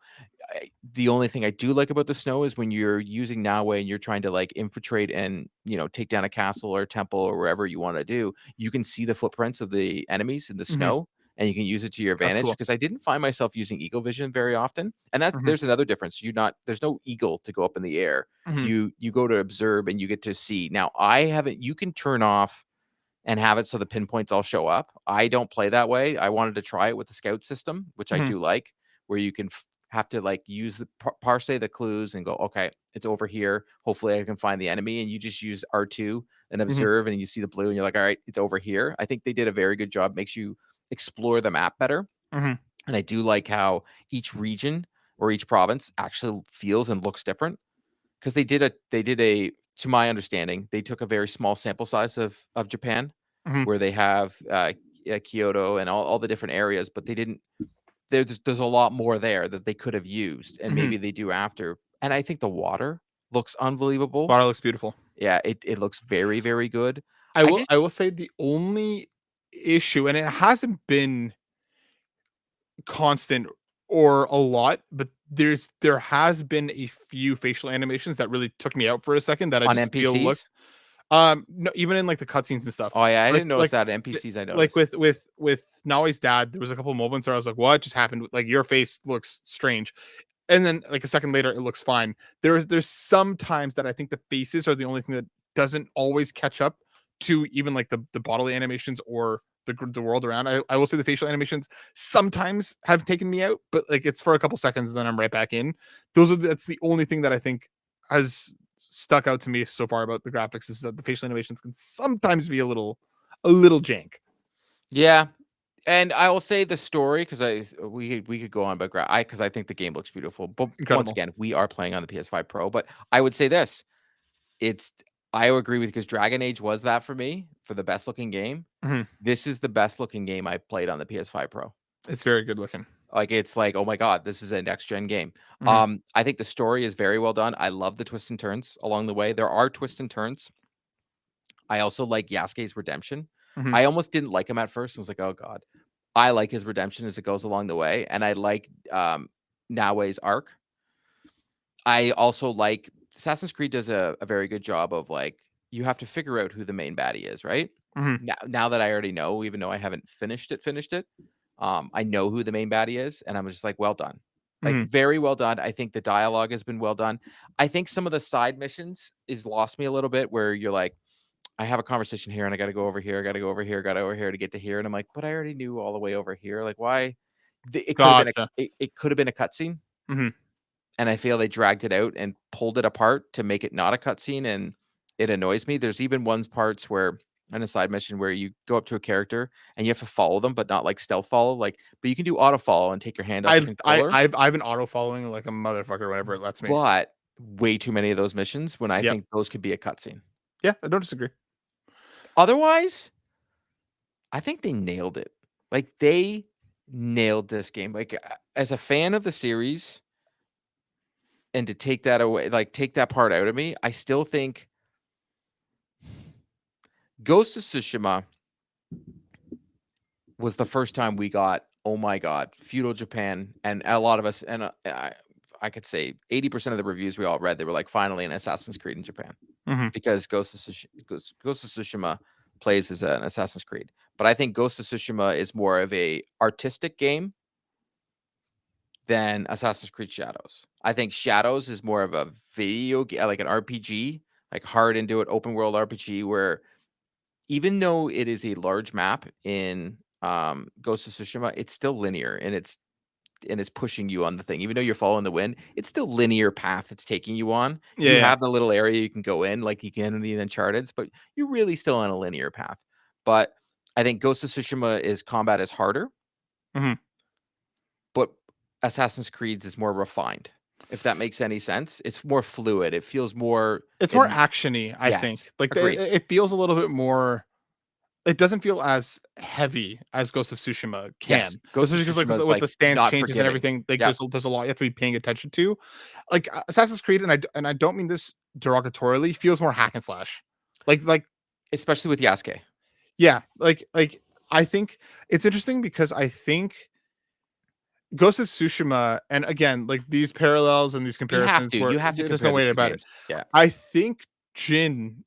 The only thing I do like about the snow is when you're using Naue and you're trying to, like, infiltrate and, take down a castle or a temple or wherever you wanna do, you can see the footprints of the enemies in the mhm. snow, and you can use it to your That's advantage. cool. Because I didn't find myself using eagle vision very often, and Mhm, there's another difference. There's no eagle to go up in the air. mhm, You go to observe and you get to see. Now, I haven't you can turn off and have it so the pinpoints all show up. I don't play that way. I wanted to try it with the scout system, which I mhm, do like, where you can have to like use the parse the clues and go, okay, it's over here. Hopefully, I can find the enemy, and you just use R2 and mhm, observe, and you see the blue, and you're like, all right, it's over here. I think they did a very good job. Makes you explore the map better, mhm, and I do like how each region or each province actually feels and looks different. Because they did a to my understanding, they took a very small sample size of Japan, mhm, where they have, Kyoto and all the different areas, but they didn't there's a lot more there that they could have used, and mhm. maybe they do after. And I think the water looks unbelievable. Water looks beautiful. Yeah, it looks very, very good. I just I will say the only issue, and it hasn't been constant or a lot, but there has been a few facial animations that really took me out for a second that I on just feel NPCs? looked no, even in, like, the cutscenes and stuff. Oh, yeah, I Like didn't notice like that. th NPCs I like, noticed. with Naoi's dad, there was a couple moments where I was like, "What just happened?" Like, "Your face looks strange." And then, like, a second later, it looks fine. There's some times that I think the faces are the only thing that doesn't always catch up to even, like, the bodily animations or the world around. I will say the facial animations sometimes have taken me out, but, like, it's for a couple seconds, and then I'm right back in. That's the only thing that I think has stuck out to me so far about the graphics is that the facial animations can sometimes be a little jank. Yeah. And I will say the story because we could go on about because I think the game looks beautiful. But once Incredible. again, we are playing on the PS5 Pro. But I would say this: it's I agree with because Dragon Age was that for me for the best looking game. Mhm. This is the best looking game I played on the PS5 Pro. It's very good looking. Like it's like, oh my god, this is a next gen game. Mhm. I think the story is very well done. I love the twists and turns along the way. There are twists and turns I also like Yasuke's redemption. Mhm. I almost didn't like him at first. I was like, "Oh god." I like his redemption as it goes along the way, and I like, Naoe's arc. I also like Assassin's Creed does a very good job of, like, you have to figure out who the main baddie is, right? Mhm. Now that I already know, even though I haven't finished it, I know who the main baddie is, and I'm just like, "Well done." Like, Mhm. very well done. I think the dialogue has been well done. I think some of the side missions is lost me a little bit where you're like, "I have a conversation here, and I gotta go over here, I gotta go over here, gotta over here to get to here," and I'm like, "But I already knew all the way over here, like, why?" It could have been a Gotcha. it could have been a cutscene, Mhm. and I feel they dragged it out and pulled it apart to make it not a cutscene, and it annoys me. There's even ones parts where in a side mission where you go up to a character and you have to follow them, but not like stealth follow, like but you can do auto follow and take your hand off the I I controller, I've I've been auto following like a motherfucker whenever it lets me. but way too many of those missions when I Yep. think those could be a cutscene. Yeah, I don't disagree. Otherwise, I think they nailed it. Like they nailed this game. Like as a fan of the series, and to take that away, like take that part out of me, I still think Ghost of Tsushima was the first time we got, oh my god, feudal Japan, and a lot of us, and I could say 80% of the reviews we all read, they were like, finally an Assassin's Creed in Japan, Mhm. because Ghost of Tsushima plays as an Assassin's Creed, but I think Ghost of Tsushima is more of a artistic game than Assassin's Creed Shadows. I think Shadows is more of a video game, like an RPG, like hard into it, open world RPG, where even though it is a large map in Ghost of Tsushima, it's still linear and it's pushing you on the thing. Even though you're following the wind, it's still linear path it's taking you on. Yeah, You yeah. have the little area you can go in, like you can in the Uncharted, but you're really still on a linear path. But I think Ghost of Tsushima is combat is harder, Mhm. but Assassin's Creed's is more refined. If that makes any sense, it's more fluid. It feels more. It's more It, actiony, I think. yes, Like agreed. it feels a little bit more. It doesn't feel as heavy as Ghost of Tsushima Yes, can, Ghost of especially because like Tsushima is with the like stance not changes and forgiving. everything. Like Yep. there's a lot you have to be paying attention to. Like Assassin's Creed, and I don't mean this derogatorily, feels more hack and slash. Like Especially with Yasuke. yeah, like I think it's interesting because I think Ghost of Tsushima, and again, like these parallels and these You have comparisons to. where You have to there's no compare the way 2 about it. games. Yeah. I think Jin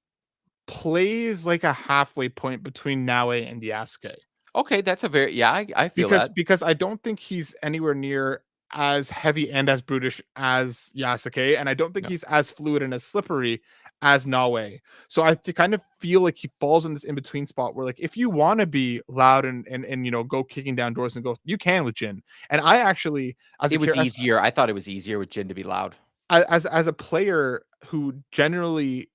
plays like a halfway point between Naoe and Yasuke. Okay, that's a very yeah, I feel that. Because I don't think he's anywhere near as heavy and as brutish as Yasuke, and I don't think No. he's as fluid and as slippery as Naoe. So kind of feel like he falls in this in between spot where like if you want to be loud and you know go kicking down doors and go, you can with Jin. And I actually as a It was character easier. I thought it was easier with Jin to be loud. as a player who generally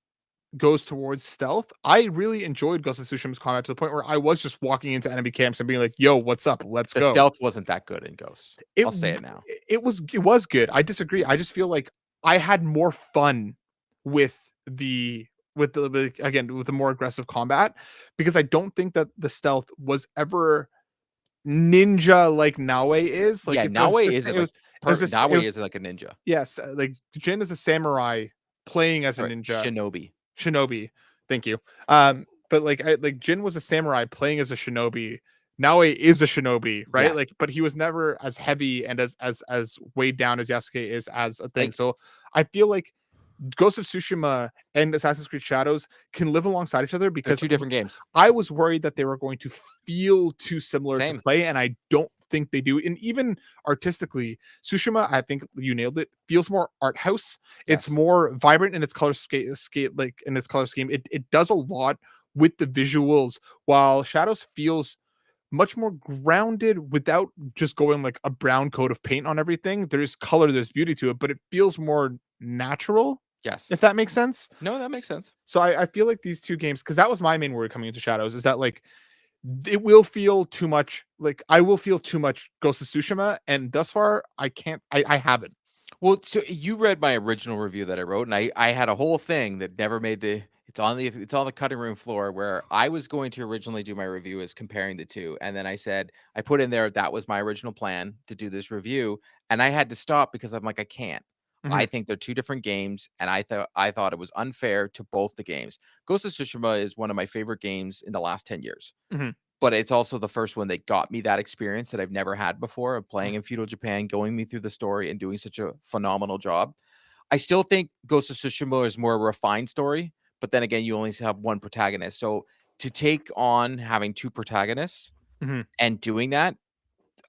goes towards stealth, I really enjoyed Ghost of Tsushima's combat to the point where I was just walking into enemy camps and being like, "Yo, what's up? Let's The go." stealth wasn't that good in Ghosts. It I'll say it now. it was good. I disagree. I just feel like I had more fun with again with the more aggressive combat because I don't think that the stealth was ever ninja like Naoe is. Like Yeah, it was Naoe just isn't like it Naoe was isn't like a ninja yes, like Jin is a samurai playing as a or ninja. shinobi. Shinobi. Thank you. But like Jin was a samurai playing as a shinobi. Naoe is a shinobi, right? Yes. Like, but he was never as heavy and as weighed down as Yasuke is as a thing. Like, So I feel like Ghost of Tsushima and Assassin's Creed Shadows can live alongside each other they're because 2 different games. I was worried that they were going to feel too similar to Same. play, and I don't think they do. And even artistically, Tsushima, I think you nailed it, feels more art house. It's Yes. more vibrant in its color skate like in its color scheme. It does a lot with the visuals, while Shadows feels much more grounded without just going like a brown coat of paint on everything. There's color, there's beauty to it, but it feels more natural, Yes. if that makes sense. No, that makes sense. So I feel like these two games, because that was my main worry coming into Shadows, is that like it will feel too much like I will feel too much Ghost of Tsushima, and thus far I can't I haven't. Well, so you read my original review that I wrote, and I had a whole thing that never made the it's on the cutting room floor where I was going to originally do my review as comparing the 2, and then I said I put in there that was my original plan to do this review, and I had to stop because I'm like, I can't. I think they're two different games, and I thought it was unfair to both the games. Ghost of Tsushima is one of my favorite games in the last 10 years. But it's also the first one that got me that experience that I've never had before of playing in feudal Japan, going me through the story and doing such a phenomenal job. I still think Ghost of Tsushima is more a refined story, but then again, you only have one protagonist. So to take on having two protagonists and doing that,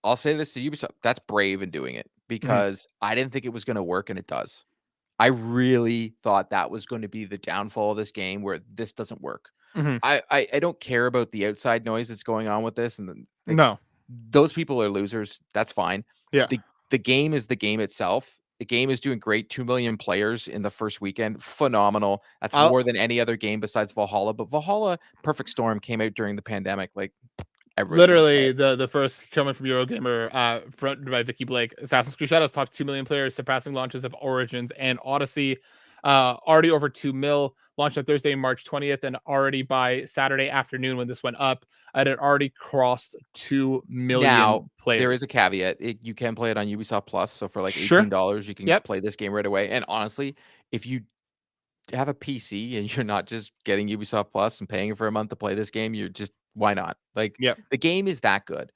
I'll say this to Ubisoft, that's brave in doing it because I didn't think it was going to work and it does. I really thought that was going to be the downfall of this game where this doesn't work. I don't care about the outside noise that's going on with this, and like No. those people are losers. That's fine. Yeah. The game is the game itself. The game is doing great. 2 million players in the first weekend. Phenomenal. That's more than any other game besides Valhalla. But Valhalla Perfect Storm came out during the pandemic. Like everybody's gonna play Literally, it. the first coming from Eurogamer, fronted by Vicky Blake, Assassin's Creed Shadows topped 2 million players, surpassing launches of Origins and Odyssey. Already over 2 mil, launched on Thursday, March 20th, and already by Saturday afternoon when this went up, it had already crossed 2 million Now, players. there is a caveat. You can play it on Ubisoft Plus. So for like Sure. $18, you can Yep. play this game right away. And honestly, if you have a PC and you're not just getting Ubisoft Plus and paying for a month to play this game, you're just why not? Like Yep. the game is that good.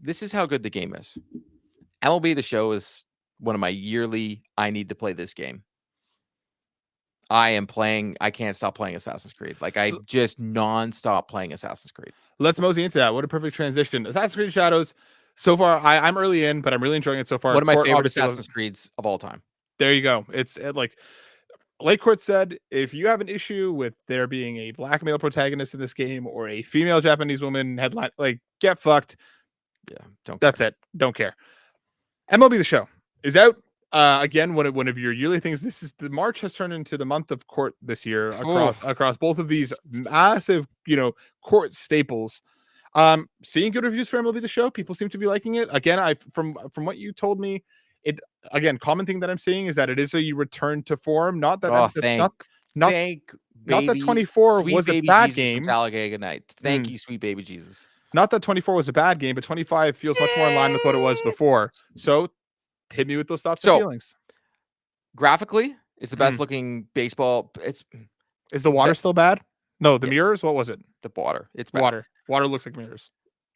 This is how good the game is. MLB The Show is one of my yearly I need to play this game. I can't stop playing Assassin's Creed. Like I just nonstop playing Assassin's Creed. Let's mosey into that. What a perfect transition. Assassin's Creed Shadows. So far, I'm early in, but I'm really enjoying it so far. One of my Court, favorite obviously, Assassin's Creeds of all time. there you go. It's like Court said, if you have an issue with there being a black male protagonist in this game or a female Japanese woman headline, like get fucked. Yeah, don't. That's it. Don't care. MLB The Show is out. Again, one of your yearly things. This is the March has turned into the month of Court this year across both of these massive, Court staples. Seeing good reviews for MLB The Show, people seem to be liking it. Again, from what you told me, common thing that I'm seeing is that it is a return to form. Not that not that 24 was a bad game. Talladega Night. Thank you, sweet baby Jesus. Not that 24 was a bad game, but 25 feels much more in line with what it was before. So hit me with those thoughts and feelings. Graphically, it's the best looking baseball. Is the water still bad? No, the mirrors. What was it? The water. It's bad. Water looks like mirrors.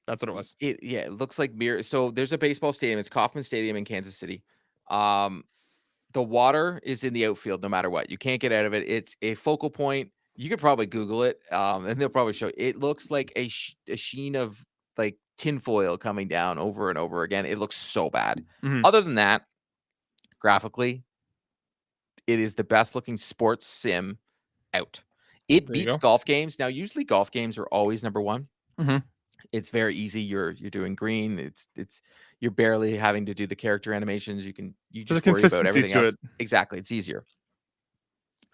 That's what it was. It looks like mirrors. So there's a baseball stadium. It's Kauffman Stadium in Kansas City. The water is in the outfield no matter what. You can't get out of it. It's a focal point. You could probably Google it, and they'll probably show. It looks like a sheen of like tinfoil coming down over and over again. It looks so bad. Other than that, graphically, it is the best looking sports sim out. It beats golf games. Now, usually golf games are always number one. It's very easy. You're doing green. It's you're barely having to do the character animations. You just worry about everything else. Exactly. It's easier.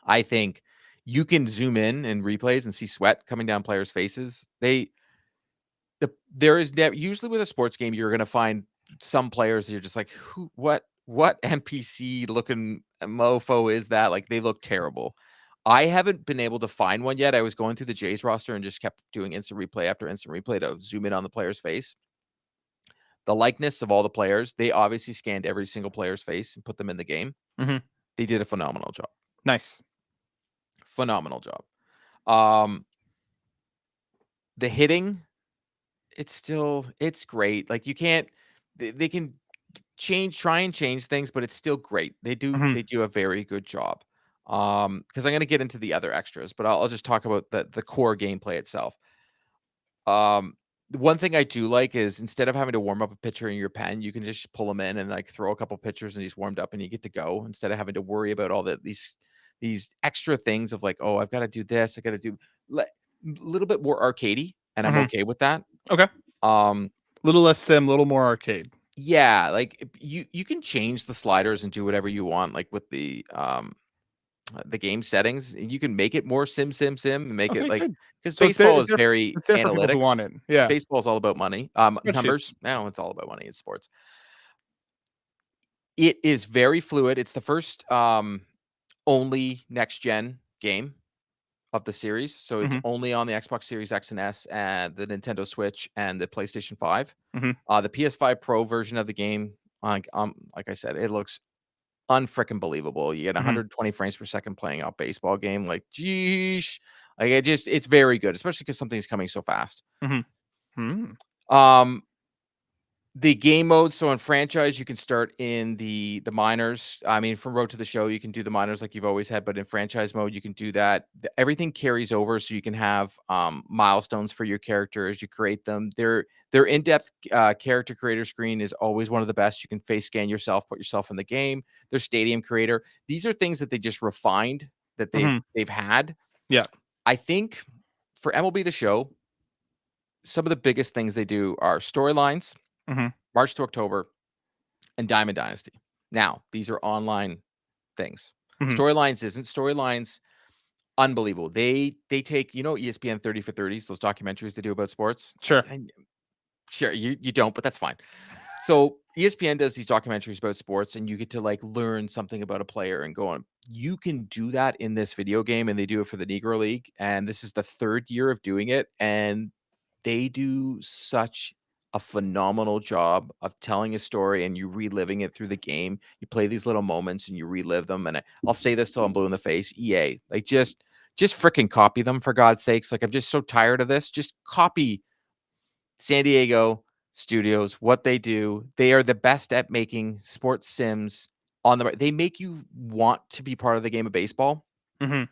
I think you can zoom in replays and see sweat coming down players' faces. There is usually with a sports game, you're going to find some players that you're just like, what NPC looking mofo is that? Like they look terrible. I haven't been able to find one yet. I was going through the Jays roster and just kept doing instant replay after instant replay to zoom in on the player's face. The likeness of all the players, they obviously scanned every single player's face and put them in the game. They did a phenomenal job. Nice. Phenomenal job. The hitting, it's great. Like you can't, they can try and change things, but it's still great. They do a very good job. Because I'm going to get into the other extras, but I'll just talk about the core gameplay itself. One thing I do like is instead of having to warm up a pitcher in your pen, you can just pull them in and like throw a couple pitchers and he's warmed up and you get to go instead of having to worry about all these extra things of like, oh, I've got to do this. I got to do a little bit more arcadey, and I'm okay with that. Okay. Little less sim, little more arcade. Yeah, like you can change the sliders and do whatever you want, like with the game settings. You can make it more sim and make it like because baseball is very analytics. Want it. Yeah, baseball is all about money. Numbers. No, it's all about money in sports. It is very fluid. It's the first only next gen game of the series, so it's only on the Xbox Series X and S and the Nintendo Switch and the PlayStation 5. The PS5 Pro version of the game, like I said, it looks unfreaking believable. You get Mhm. 120 frames per second playing a baseball game. Like, geesh. Like, it's very good, especially because something's coming so fast. Mhm. Mm. Um, the game mode, so in franchise, you can start in the minors. I mean, from Road to the Show, you can do the minors like you've always had, but in franchise mode, you can do that. Everything carries over, so you can have milestones for your character as you create them. Their in-depth character creator screen is always one of the best. You can face scan yourself, put yourself in the game. Their stadium creator. These are things that they just refined that Mhm. they've had. Yeah. I think for MLB the Show, some of the biggest things they do are storylines, Mhm. March to October, and Diamond Dynasty. Now, these are online things. Mhm. Storylines unbelievable. They take, ESPN 30 for 30s, those documentaries they do about sports. Sure. And sure, you don't, but that's fine. So ESPN does these documentaries about sports, and you get to like learn something about a player and go on. You can do that in this video game, and they do it for the Negro League. And this is the 3rd year of doing it. And they do such a phenomenal job of telling a story and you reliving it through the game. You play these little moments and you relive them. And I'll say this till I'm blue in the face. EA, like just freaking copy them for God's sakes. Like I'm just so tired of this. Just copy San Diego Studios, what they do. They are the best at making sports sims on the. They make you want to be part of the game of baseball. Mhm.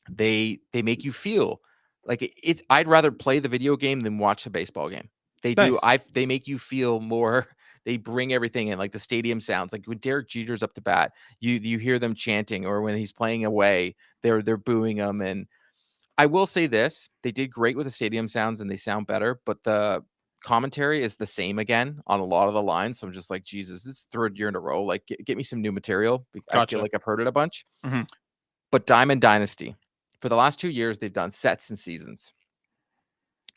They make you feel like it's. I'd rather play the video game than watch the baseball game. They do. Nice. They make you feel more. They bring everything in, like the stadium sounds. Like when Derek Jeter's up to bat, you hear them chanting, or when he's playing away, they're booing him. And I will say this: they did great with the stadium sounds, and they sound better. But the commentary is the same again on a lot of the lines. So I'm just like, Jesus, this is 3rd year in a row. Like, get me some new material. I feel Gotcha. like I've heard it a bunch. Mhm. But Diamond Dynasty, for the last 2 years, they've done sets and seasons,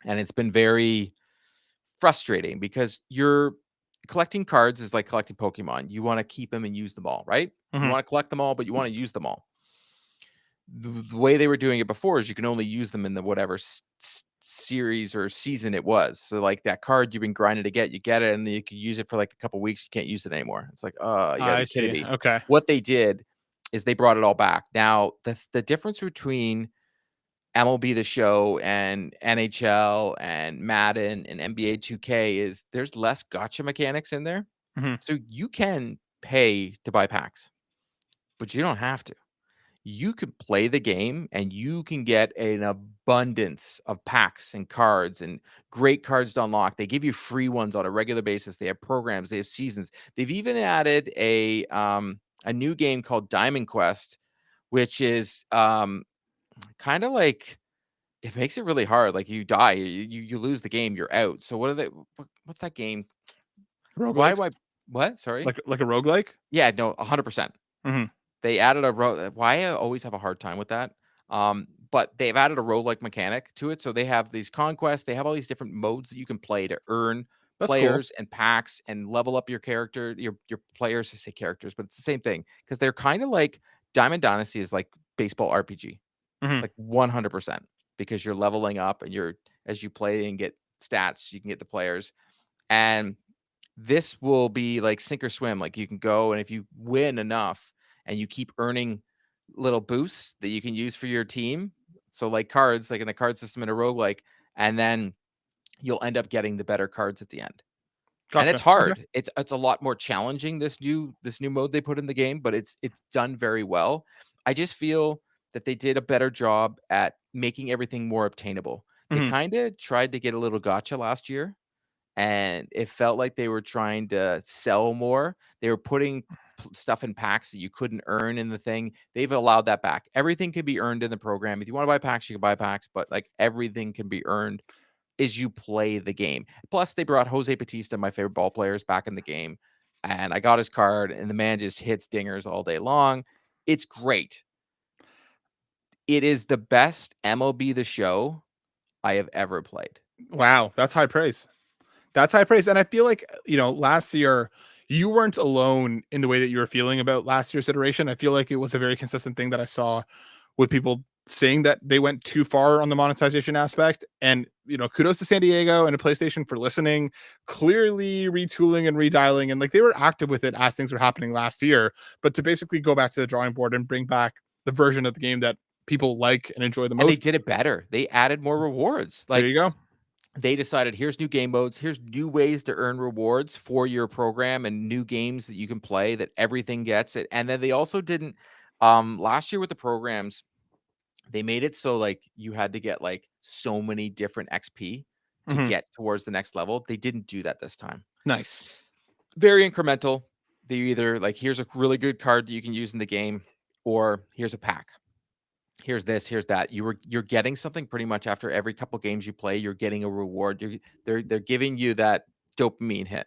and it's been very frustrating because you're collecting cards is like collecting Pokemon. You want to keep them and use them all, right? You Mhm. want to collect them all, but you want to use them all. The way they were doing it before is you can only use them in the whatever series or season it was. So like that card you've been grinding to get, you get it, and then you can use it for like a couple weeks. You can't use it anymore. It's like, oh, you got to I be kidding see. me. Okay. What they did is they brought it all back. Now the difference between MLB The Show and NHL and Madden and NBA 2K is there's less gotcha mechanics in there. Mhm. So you can pay to buy packs, but you don't have to. You could play the game and you can get an abundance of packs and cards and great cards to unlock. They give you free ones on a regular basis. They have programs, they have seasons. They've even added a new game called Diamond Quest, which is kind of like it makes it really hard. Like you die, you lose the game, you're out. So what are they? What's that game? Why Roguelikes? do I? What? Sorry. Like a roguelike? Yeah, no, 100%. Mhm. They added a why I always have a hard time with that. But they've added a roguelike mechanic to it. So they have these conquests, they have all these different modes that you can play to earn That's cool. players and packs and level up your character, your players. I say characters, but it's the same thing because they're kind of like Diamond Dynasty is like baseball RPG, Mhm. like 100% because you're leveling up and you're as you play and get stats, you can get the players. And this will be like sink or swim. Like you can go and if you win enough and you keep earning little boosts that you can use for your team. So like cards, like in a card system in a roguelike, and then you'll end up getting the better cards at the end. And it's Gotcha. Okay. hard. It's a lot more challenging this new mode they put in the game, but it's done very well. I just feel that they did a better job at making everything more obtainable. They Mhm. kind of tried to get a little gotcha last year and it felt like they were trying to sell more. They were putting stuff in packs that you couldn't earn in the thing. They've allowed that back. Everything can be earned in the program. If you want to buy packs, you can buy packs, but like everything can be earned as you play the game. Plus, they brought Jose Batista, my favorite ball players, back in the game. And I got his card, and the man just hits dingers all day long. It's great. It is the best MLB The Show I have ever played. Wow, that's high praise. That's high praise, and I feel like, last year, you weren't alone in the way that you were feeling about last year's iteration. I feel like it was a very consistent thing that I saw with people saying that they went too far on the monetization aspect, and kudos to San Diego and to PlayStation for listening, clearly retooling and redialing, and like they were active with it as things were happening last year. But to basically go back to the drawing board and bring back the version of the game that people like and enjoy the And they most. did it better. They added more rewards. There Like you go. they decided here's new game modes, here's new ways to earn rewards for your program and new games that you can play that everything gets it. And then they also didn't last year with the programs, they made it so like you had to get like so many different XP to Hmm. get towards the next level. They didn't do that this time. Nice. Very incremental. They either like here's a really good card that you can use in the game, or here's a pack. Here's this, here's that. You're getting something pretty much after every couple games you play. You're getting a reward. They're giving you that dopamine hit.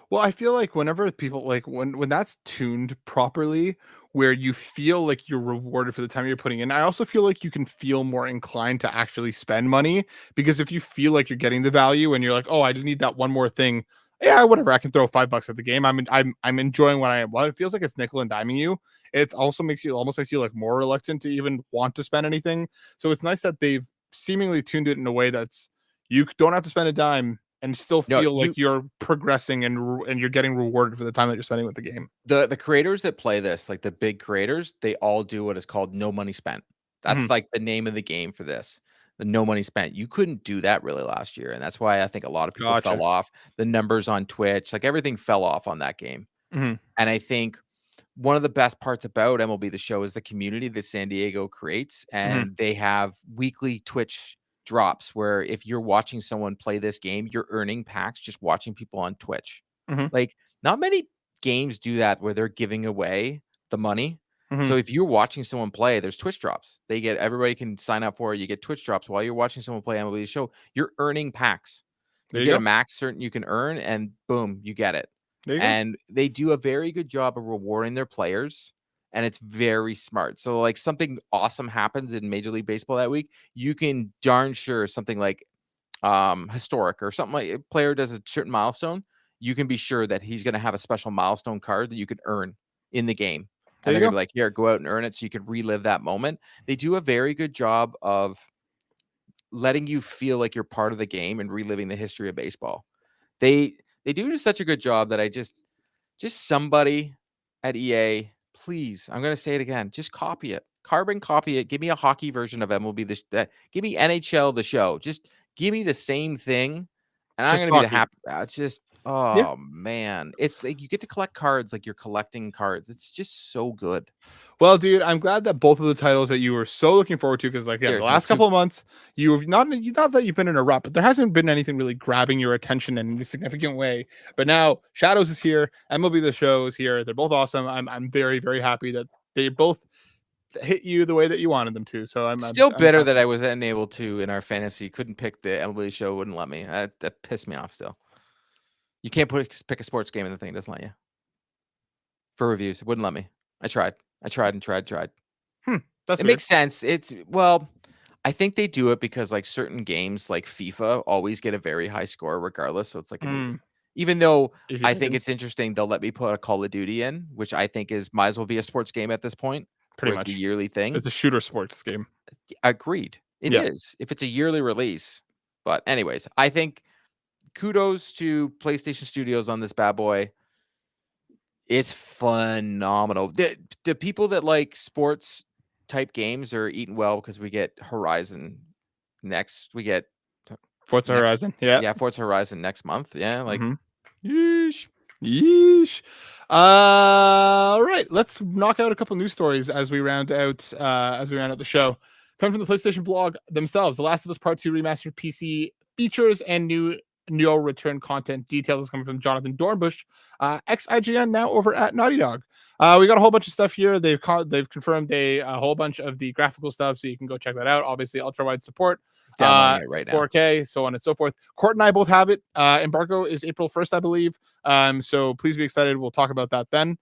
Well, I feel like whenever people like when that's tuned properly, where you feel like you're rewarded for the time you're putting in, I also feel like you can feel more inclined to actually spend money because if you feel like you're getting the value and you're like, oh, I just need that one more thing. Yeah, whatever. I can throw $5 at the game. I'm enjoying what I am. Well, it feels like it's nickel and diming you. It also almost makes you like more reluctant to even want to spend anything. So it's nice that they've seemingly tuned it in a way that's you don't have to spend a dime and still No, feel like you're progressing and you're getting rewarded for the time that you're spending with the game. the creators that play this, like the big creators, they all do what is called no money spent. That's Mhm. like the name of the game for this. The no money spent. You couldn't do that really last year, and that's why I think a lot of people Gotcha. fell off. The numbers on Twitch, like everything fell off on that game. Mhm. And I think one of the best parts about MLB The Show is the community that San Diego creates, Mhm. and they have weekly Twitch drops where if you're watching someone play this game, you're earning packs just watching people on Twitch. Mhm. Like, not many games do that where they're giving away the money. Mhm. So if you're watching someone play, there's Twitch drops. Everybody can sign up for it. You get Twitch drops while you're watching someone play MLB The Show. You're earning packs. There You you get a go. max certain you can earn, and boom, you get it. There you go. And they do a very good job of rewarding their players, and it's very smart. So, like, something awesome happens in Major League Baseball that week, you can darn sure something like historic or something like a player does a certain milestone, you can be sure that he's going to have a special milestone card that you can earn in the game. There And you they're going go. to be like, here, go out and earn it so you can relive that moment. They do a very good job of letting you feel like you're part of the game and reliving the history of baseball. They they do such a good job that I just somebody at EA, please, I'm gonna say it again, just copy it. Carbon copy it. Give me a hockey version of MLB give me NHL the show. Just give me the same thing, and I'm Just gonna be the hockey. happy. It's just Yeah. oh man, it's like you get to collect cards like you're collecting cards. It's just so good. Well, dude, I'm glad that both of the titles that you were so looking forward to, because like again, the Here, my last two couple of months, you've not that you've been in a rut, but there hasn't been anything really grabbing your attention in a significant way. But now Shadows is here, MLB The Show is here. They're both awesome. I'm very, very happy that they both hit you the way that you wanted them to. So still I'm bitter that happy. I was unable to in our fantasy. Couldn't pick the MLB show. Wouldn't let me. That pissed me off. Still, you can't pick a sports game in the thing. It doesn't let you for reviews. It wouldn't let me. I tried. I tried and tried. Hmm, that's It weird. makes sense. It's well, I think they do it because like certain games like FIFA always get a very high score regardless. So it's like Hmm. even though Easy I think pickings, it's interesting, they'll let me put a Call of Duty in, which I think is might as well be a sports game at this point, pretty where it's a much. yearly thing. It's a shooter sports game. Agreed. It Yeah. is. If it's a yearly release. But anyways, I think kudos to PlayStation Studios on this bad boy. It's phenomenal. The people that like sports type games are eating well because we get Horizon next. We get Forza next, Horizon. Yeah. yeah, Forza Horizon next month. Yeah, like, Hmm. yeesh. Yeesh. All right, let's knock out a couple news stories as we round out the show. Coming from the PlayStation blog themselves, The Last of Us Part 2 remastered PC features and new return content details is coming from Jonathan Dornbush, ex IGN, now over at Naughty Dog. We got a whole bunch of stuff here. They've confirmed a whole bunch of the graphical stuff, so you can go check that out. Obviously, ultra wide support, Downloading it right now. 4K, so on and so forth. Court and I both have it. Embargo is April 1st, I believe. So please be excited. We'll talk about that then.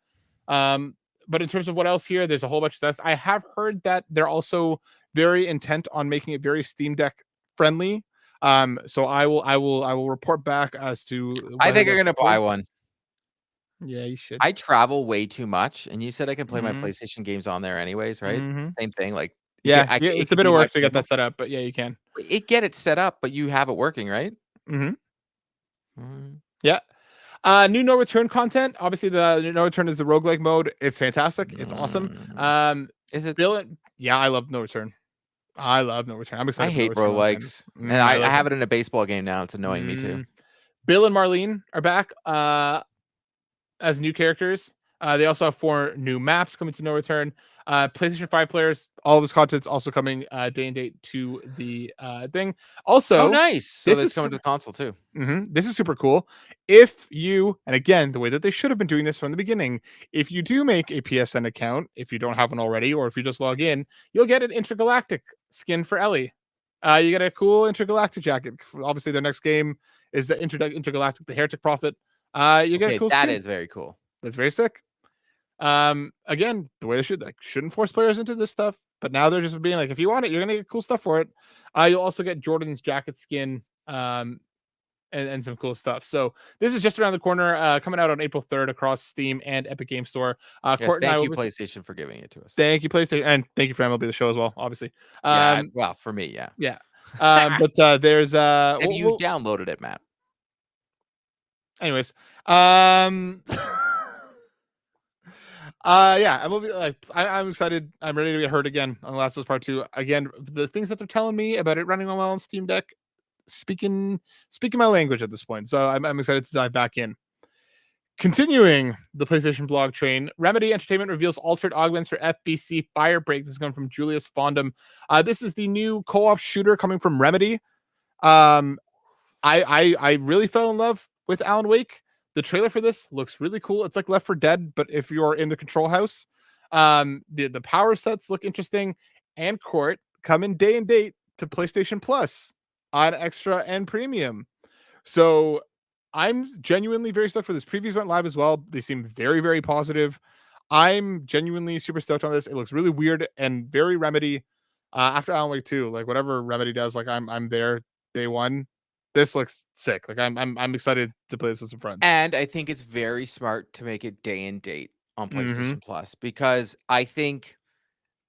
But in terms of what else here, there's a whole bunch of stuff. I have heard that they're also very intent on making it very Steam Deck friendly. So I will report back as to I whether think I'm that's gonna the case. buy one. Yeah, you should. I travel way too much, and you said I can play my Mm-hmm. PlayStation games on there anyways, right? Mm-hmm. Same thing. Like, Yeah, it it's a could bit be of my work to get portal. that set up, but yeah, you can. It set up, but you have it working, right? Mm-hmm. Mm. Yeah. New no return content. Obviously, the no return is the roguelike mode. It's fantastic. It's awesome. Is it? Yeah, I love no return. I love no return. I'm I excited for no hate return online. roguelikes, and I I like have it. it in a baseball game now. It's annoying me too. Bill and Marlene are back as new characters. They also have 4 new maps coming to no return. PlayStation 5 players, all of this content's also coming day and date to the thing. Oh, Also, nice. So this that's is coming to the console too. this is super cool. If you, and again, the way that they should have been doing this from the beginning, if you do make a PSN account, if you don't have one already, or if you just log in, you'll get an intergalactic skin for Ellie. You get a cool intergalactic jacket. Obviously, their next game is the intergalactic, the Heretic Prophet. You get a Okay, cool that skin. is very cool. That's very sick. Again, the way they shouldn't force players into this stuff, but now they're just being like, if you want it, you're gonna get cool stuff for it. You'll also get Jordan's jacket skin, and some cool stuff. So this is just around the corner, coming out on April 3rd across Steam and Epic Game Store. Yes, Court and I thank you, will. PlayStation, for giving it to us. Thank you, PlayStation, and thank you for MLB the Show as well, obviously. Yeah, well, for me, yeah. Yeah. But there's Have you downloaded it, Matt? anyways, yeah, I'm like, I'm excited. I'm ready to get hurt again on The Last of Us Part 2. Again, the things that they're telling me about it running well on Steam Deck, speaking my language at this point. So I'm excited to dive back in. Continuing the PlayStation blog train, Remedy Entertainment reveals altered augments for FBC Firebreak. This is coming from Julius Fondam. This is the new co-op shooter coming from Remedy. I really fell in love with Alan Wake. The trailer for this looks really cool. It's like Left 4 Dead, but if you're in the control house. The power sets look interesting, and Court coming day and date to PlayStation Plus on Extra and Premium. So I'm genuinely very stoked for this. Previews went live as well. They seem very, very positive. I'm genuinely super stoked on this. It looks really weird and very Remedy. After Alan Wake 2, like whatever Remedy does, like I'm there day one. This looks sick. Like I'm excited to play this with some friends. And I think it's very smart to make it day and date on PlayStation Plus, because I think,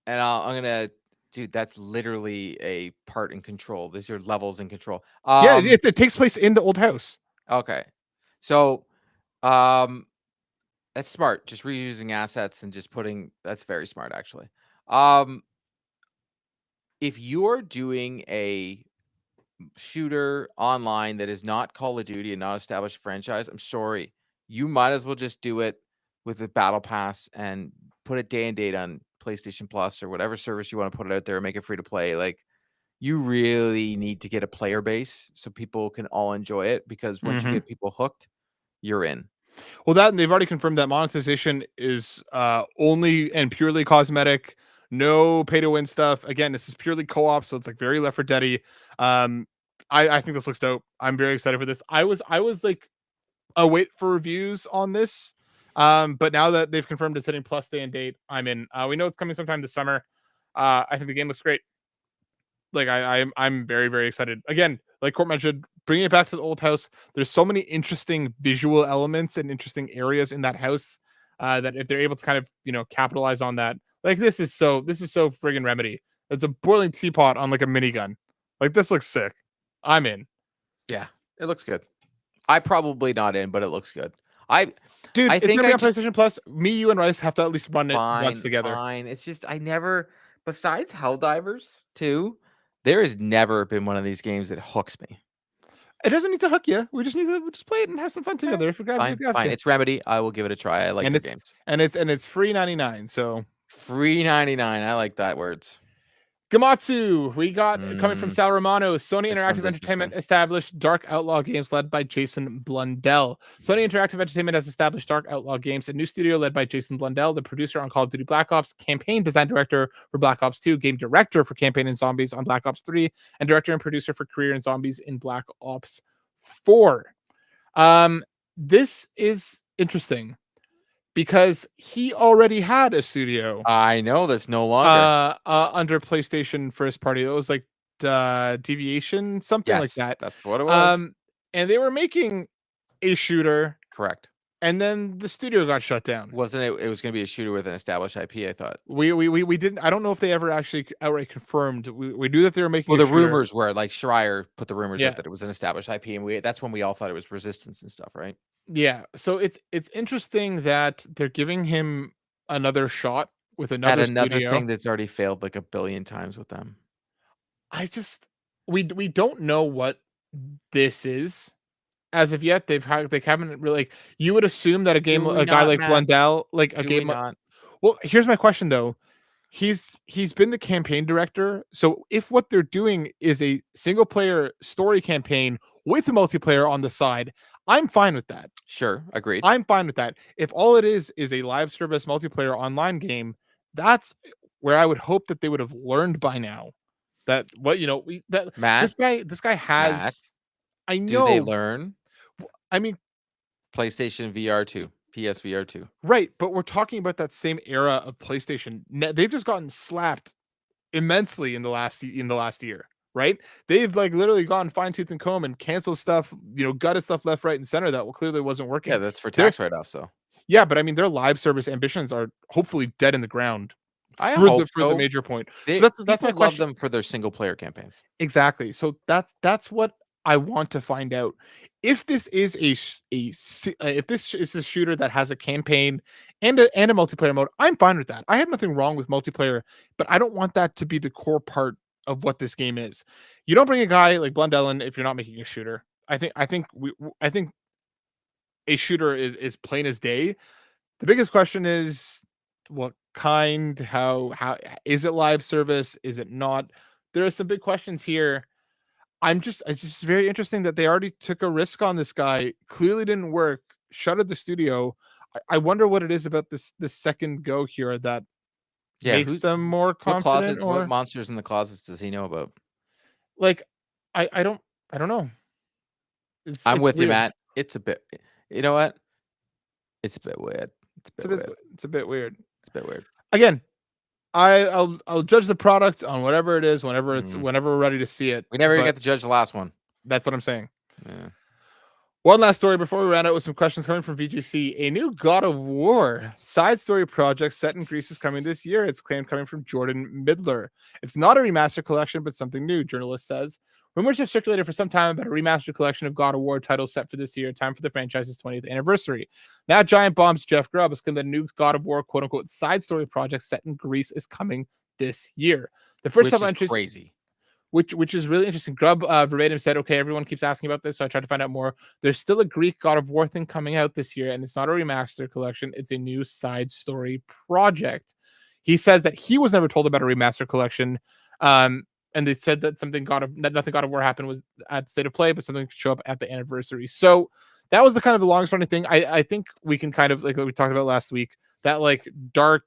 and I'm gonna, dude, that's literally a part in Control. These are levels in Control. Yeah, it takes place in the old house. Okay, so that's smart. Just reusing assets and just putting, that's very smart actually. If you're doing a shooter online that is not Call of Duty and not established franchise, I'm sorry, you might as well just do it with the Battle Pass and put it day and date on PlayStation Plus or whatever service you want to put it out there and make it free to play. Like, you really need to get a player base so people can all enjoy it, because once you get people hooked, you're in. Well, that, and they've already confirmed that monetization is only and purely cosmetic, no pay to win stuff. Again, this is purely co-op, so it's like very Left 4 Dead-y. I think this looks dope. I'm very excited for this. I was like wait for reviews on this. But now that they've confirmed it's hitting Plus day and date, I'm in. We know it's coming sometime this summer. I think the game looks great. Like I'm very, very excited. Again, like Court mentioned, bringing it back to the old house. There's so many interesting visual elements and interesting areas in that house that if they're able to kind of capitalize on that, like this is so friggin' Remedy. It's a boiling teapot on like a minigun. Like this looks sick. I'm in. Yeah, it looks good. I probably not in, but it looks good. Dude, I it's think gonna be on PlayStation Plus. Me, you, and Rice have to at least run it once together. Fine. It's just I never, besides Helldivers 2, there has never been one of these games that hooks me. It doesn't need to hook you. We just need to just play it and have some fun together. If it grabs you, it grabs Fine. you. It's Remedy. I will give it a try. I like their games. And it's free 99. So Free 99. I like that words. Gamatsu, we got coming from Sal Romano. Sony This Interactive one's Entertainment established Dark Outlaw Games led by Jason Blundell. Sony Interactive Entertainment has established Dark Outlaw Games, a new studio led by Jason Blundell, the producer on Call of Duty Black Ops, campaign design director for Black Ops 2, game director for Campaign and Zombies on Black Ops 3, and director and producer for Career and Zombies in Black Ops 4. This is interesting because he already had a studio. I know that's no longer under PlayStation first party. That was like Deviation, something like that. That's what it was. And they were making a shooter. Correct. and then the studio got shut down. Wasn't it? It was going to be a shooter with an established IP. I thought. We didn't. I don't know if they ever actually outright confirmed. We knew that they were making Well, a the shooter. rumors were like Schreier put the rumors Yeah, out that it was an established IP, and that's when we all thought it was Resistance and stuff, right? yeah. So it's interesting that they're giving him another shot with At another another studio. thing that's already failed like a billion times with them. I just we don't know what this is as of yet. They haven't really like you would assume that Do we a guy not, like Matt? Blundell like a Do we game. not? Well, here's my question though. He's been the campaign director. So if what they're doing is a single player story campaign with a multiplayer on the side, I'm fine with that. Sure, agreed. I'm fine with that. If all it is a live service multiplayer online game, that's where I would hope that they would have learned by now that what that Matt, this guy Matt, has. I do they know. learn I mean, PlayStation VR 2, PSVR 2? right, but we're talking about that same era of PlayStation. They've just gotten slapped immensely in the last year, right? They've like literally gone fine tooth and comb and canceled stuff, gutted stuff left, right, and center that clearly wasn't Yeah, working. that's for They're tax write-offs, though. Yeah, but I mean their live service ambitions are hopefully dead in the ground I for hope the so. major point. So They that's my people love question. them for their single player campaigns. Exactly. So that's what I want to find out. If this is if this is a shooter that has a campaign and a multiplayer mode, I'm fine with that. I have nothing wrong with multiplayer, but I don't want that to be the core part of what this game is. You don't bring a guy like Blundell in if you're not making a shooter. I think a shooter is plain as day. The biggest question is what kind, how is it live service? Is it not? There are some big questions here. It's just very interesting that they already took a risk on this guy. Clearly didn't work. Shuttered the studio. I wonder what it is about this second go here that Yeah, makes who's them more what confident closets, what or monsters in the closets does he know about? like I don't know. I'm It's with you, weird. Matt. It's a bit you know what? It's a bit weird. It's a It's bit a bit weird. it's a bit weird. It's a bit weird. Again, I'll judge the product on whatever it is Mm. whenever we're ready to see it. We never even But got to judge the last one. that's what I'm saying. Yeah. One last story before we round out with some questions coming from VGC. A new God of War side story project set in Greece is coming this year. It's claimed coming from Jordan Midler. It's not a remaster collection, but something new, journalist says. Rumors have circulated for some time about a remastered collection of God of War titles set for this year, time for the franchise's 20th anniversary. Now, Giant Bomb's Jeff Grubb has claimed that a new God of War quote unquote side story project set in Greece is coming this year. The first Which several is entries crazy. which is really interesting. Grubb verbatim said, "Okay, everyone keeps asking about this, so I tried to find out more. There's still a Greek God of War thing coming out this year, and it's not a remaster collection; it's a new side story project." He says that he was never told about a remaster collection, and they said that nothing God of War happened was at State of Play, but something could show up at the anniversary. So that was the kind of the longest running thing. I think we can kind of like we talked about last week that like dark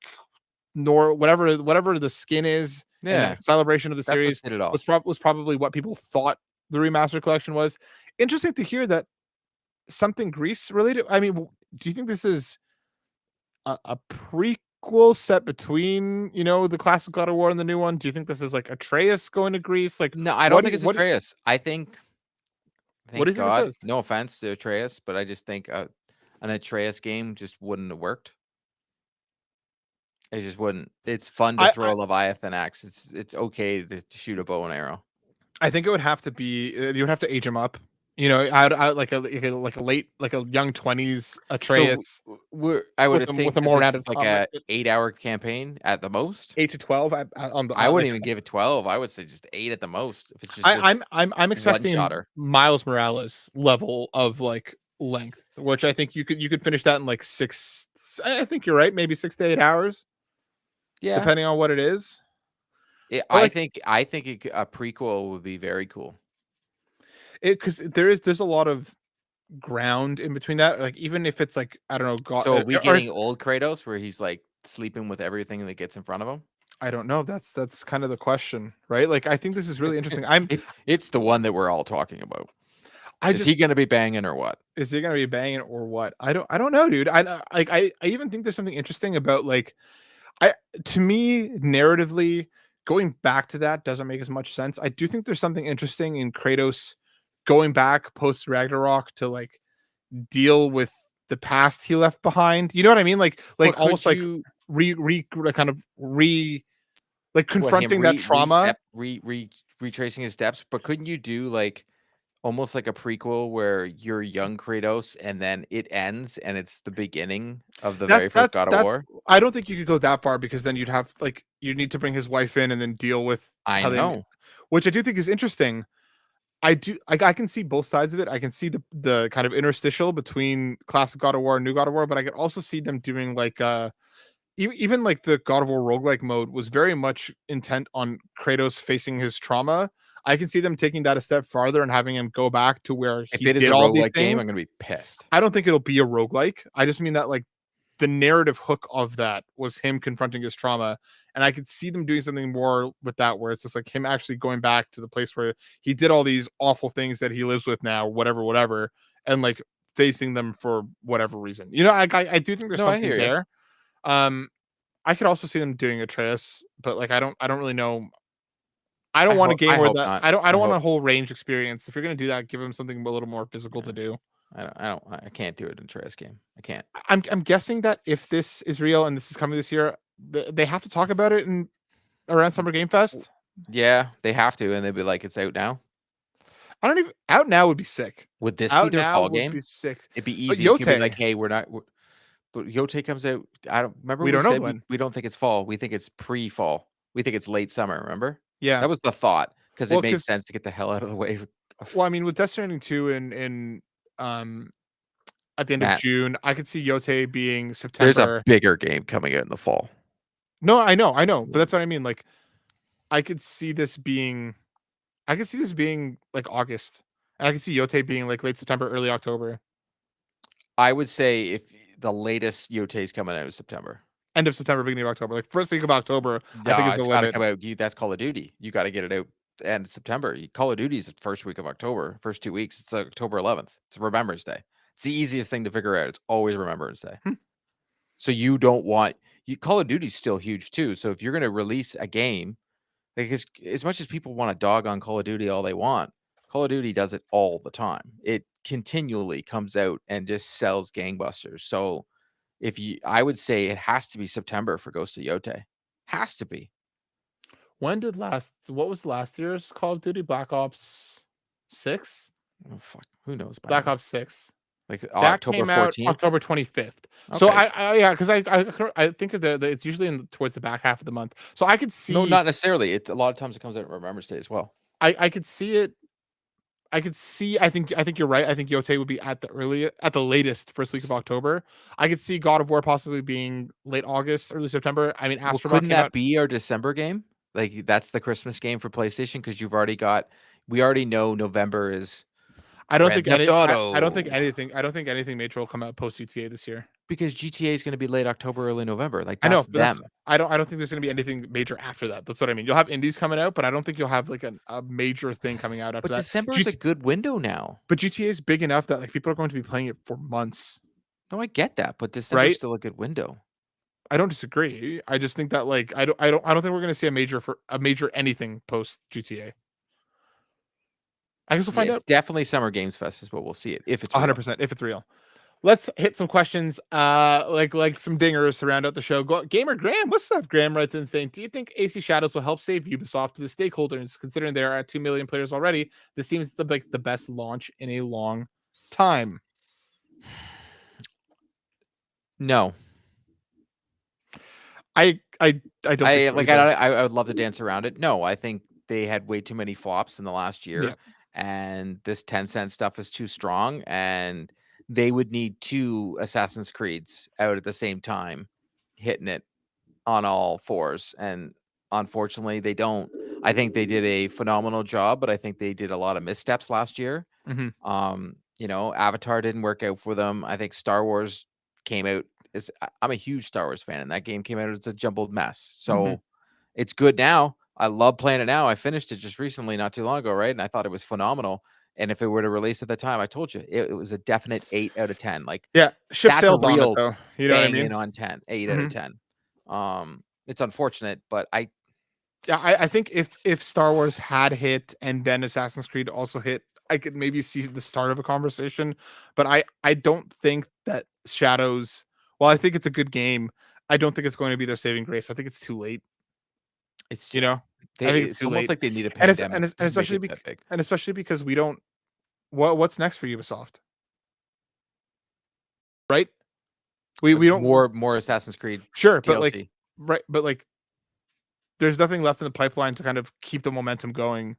nor whatever the skin is and Yeah. that celebration of the That's what series did it all. was probably what people thought the remastered collection was. Interesting to hear that something Greece related. I mean, do you think this is a prequel set between the classic God of War and the new one? Do you think this is like Atreus going to Greece? Like, No, I don't think it's what Atreus. I think what do thank you think this God, is? no offense to Atreus, but I just think an Atreus game just wouldn't have worked. It just wouldn't. It's fun to I throw a Leviathan axe. It's okay to shoot a bow and arrow. I think it would have to be you would have to age him up. I like a late like a young 20s So Atreus I would with think a that more this is rounded like combat. a 8-hour campaign at the most. 8 to 12 on the I like wouldn't even give it 12. I would say just 8 at the most. If it's just I this I'm one expecting shotter. Miles Morales level of like length, which I think you could finish that in like 6. I think you're right, maybe 6 to 8 hours Yeah. depending on what it is. But I like think a prequel would be very cool. cuz there's a lot of ground in between that, like even if it's like I don't know god So are we or getting old Kratos where he's like sleeping with everything that gets in front of him? I don't know, that's kind of the question, right? Like I think this is really interesting. It's the one that we're all talking about. I Is he just gonna be banging or what? is he gonna be banging or what? I don't know, dude. I even think there's something interesting about like I to me narratively going back to that doesn't make as much sense. I do think there's something interesting in Kratos going back post Ragnarok to like deal with the past he left behind. You know what I mean? Like But almost could like you kind of like what him confronting that trauma. retracing his steps? But couldn't you do like almost like a prequel where you're young Kratos and then it ends and it's the beginning of the very first God of That's War? I don't think you could go that far because then you'd have like you need to bring his wife in and then deal with I how they, know. which I do think is interesting. I can see both sides of it. I can see the kind of interstitial between classic God of War and new God of War, but I could also see them doing like even like the God of War roguelike mode was very much intent on Kratos facing his trauma. I can see them taking that a step farther and having him go back to where If he it is did a all these roguelike game, I'm things. gonna be pissed. I don't think it'll be a roguelike. I just mean that like the narrative hook of that was him confronting his trauma. And I could see them doing something more with that, where it's just like him actually going back to the place where he did all these awful things that he lives with now, whatever, and like facing them for whatever reason. You know, I do think there's No, I something hear you. there. Um, I could also see them doing Atreus, but like I don't really know. I don't want a game I where hope that not. I I don't want hope a whole range experience. If you're gonna do that, give him something a little more physical to yeah. do. I can't do it in Travis game. I can't. I'm guessing that if this is real and this is coming this year, they have to talk about it in around Summer Game W Fest. Yeah, they have to, and they'd be like, "It's out now." I don't even out now would be sick. Would this be Out their now fall would be game? sick. It'd be But easy. You could be like, Yote, "Hey, we're not w" but Yote comes out I don't remember we we don't know said when. we don't think it's fall, we think it's pre-fall. We think it's late summer, remember? Yeah. That was the thought because it Well, made because sense to get the hell out of the way of well, I mean, with Death Stranding 2 um at the end of Matt, June, I could see Yote being there's a September. bigger game coming out in the fall. No, I know, but that's what I mean. Like, I could see this being, I could see this being like August, and I could see Yote being like late September, early October, I would say if the latest Yote's coming out is September. end of September, beginning of October. Like first week of October, I think No, is the it's gotta limit. come out you that's Call of Duty. You gotta get it out end of September. Call of Duty's the first week of October, first 2 weeks. It's October 11th. It's Remembrance Day. It's the easiest thing to figure out. It's always Remembrance Day. Hmm. So you don't want you Call of Duty's still huge too. So if you're gonna release a game, because as much as people want to dog on Call of Duty all they want, Call of Duty does it all the time. It continually comes out and just sells gangbusters. So if you I would say it has to be September for Ghost of Yote. Has to be. When did last? What was last year's Call of Duty? Black Ops 6. Oh, fuck. Who knows by Black now? Ops 6. Like That October came out 14th? October 25th. So Okay. yeah, because I think of the it's usually towards the back half of the month. So I could No, see not necessarily. It a lot of times it comes out on Remembrance Day as well. I could see it. I could see. I think you're right. I think Yote would be at the latest first week of October. I could see God of War possibly being late August, early September. I mean, Well, Astrobot couldn't came that out. be our December game? Like that's the Christmas game for PlayStation because you've already got we already know November is Grand Theft Auto. I don't think anything major will come out post GTA this year. Because GTA is gonna be late October, early November. Like I know, that's but that's them. I don't think there's gonna be anything major after that. That's what I mean. You'll have indies coming out, but I don't think you'll have like a major thing coming out after But that. December is a good window now. But GTA is big enough that like people are going to be playing it for months, No, I get that, but December's right? still a good window. I don't disagree. I just think that like I don't think we're gonna see a major anything post GTA. I guess we'll Yeah, find it's out definitely Summer Games Fest is what we'll see it if it's real. 100% if it's real. Let's hit some questions, like some dingers to round out the show. Gamer Graham, what's up? Graham writes in saying, "Do you think AC Shadows will help save Ubisoft to the stakeholders, considering they are at 2 million players already? This seems like the best launch in a long time." No. I don't think I so like either. I would love to dance around it. No, I think they had way too many flops in the last Yeah. year, and this 10-cent stuff is too strong, and they would need 2 Assassin's Creeds out at the same time, hitting it on all fours, and unfortunately, they don't. I think they did a phenomenal job, but I think they did a lot of missteps last year. Mhm. Avatar didn't work out for them. I think Star Wars came out I'm a huge Star Wars fan, and that game came out as a jumbled mess. Mhm. So it's good now. I love playing it now. I finished it just recently, not too long ago, right? And I thought it was phenomenal. And if it were to release at the time, I told you it was a definite 8 out of 10. Like Yeah, ship that's a sailed on it real though. You know what I banging mean? on 10, 8 out of Mhm. 10. It's unfortunate, but Yeah, I think if Star Wars had hit and then Assassin's Creed also hit, I could maybe see the start of a conversation. But I don't think that Shadows, while I think it's a good game, I don't think it's going to be their saving grace. I think it's too late. It's You know, I think it's it's too almost late, like they need a and it's pandemic and to make especially it that big. because we don't. What's next for Ubisoft, right? We don't. More Assassin's Creed Sure, but like DLC. right, but like there's nothing left in the pipeline to kind of keep the momentum going,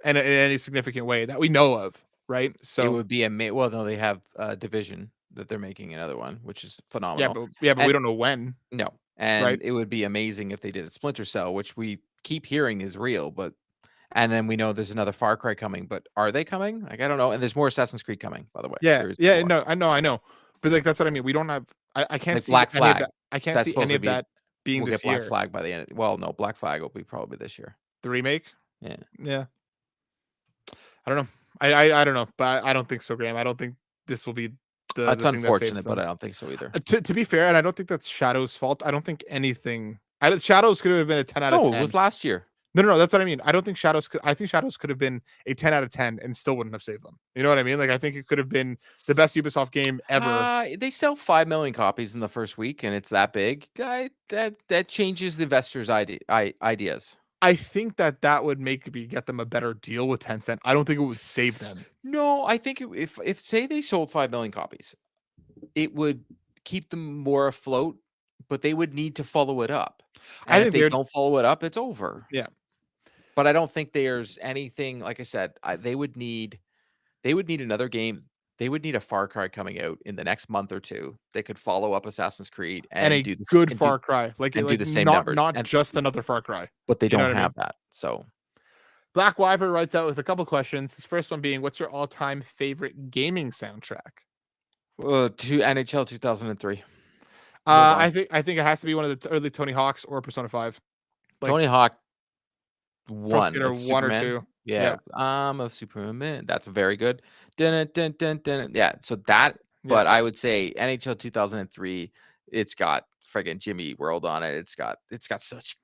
in any significant way that we know of, right? It So would be well, no, they have, Division that they're making another one, which is phenomenal, yeah, but we and don't know when, no, right? and it would be amazing if they did a Splinter Cell, which we keep hearing is real, but and then we know there's another Far Cry coming, but are they coming? Like, I don't know, and there's more Assassin's Creed coming, by the way. Yeah, There's yeah, more. no, I know, but like that's what I mean. We don't have. I can't Like see Black any of Flag, that. I can't that's see any supposed to of be that being we'll get this Black year. Flag by the end well, no, Black Flag will be probably this year. The remake, Yeah. yeah, I don't know. I don't know, but I don't think so, Graham. I don't think this will be It's the thing that saves unfortunate, but them. I don't think so either. To be fair, and I don't think that's Shadow's fault. I don't think anything. Shadows could have been a 10 out of No, it was 10. last year. No, no, no, that's what I mean. I don't think Shadows could. I think Shadows could have been a 10 out of 10 and still wouldn't have saved them. You know what I mean? Like I think it could have been the best Ubisoft game ever. They sell 5,000,000 copies in the first week, and it's that big. That changes the investors' ideas. I think that would maybe get them a better deal with Tencent. I don't think it would save them. No, I think if say they sold 5,000,000 copies, it would keep them more afloat, but they would need to follow it up. I And if think they they're don't follow it up, it's over. yeah. But I don't think there's anything like I said, they would need another game. They would need a Far Cry coming out in the next month or 2. They could follow up Assassin's Creed And and a do this good Far Cry. and do Like the same numbers, not and just another Far Cry. but they You know don't what I have mean? that. So, Black Wyver writes out with a couple questions. His first one being, "What's your all-time favorite gaming soundtrack?" to NHL 2003. No doubt. I think it has to be one of the early Tony Hawk's or Persona 5. Like Tony Hawk Pro 1, Skater like 1 or Superman. 2. Yeah, Yeah. I'm a Superman. That's very good. Dun, dun, dun, dun. Yeah, so that Yeah. but I would say NHL 2003, it's got friggin' Jimmy Eat World on it. It's got such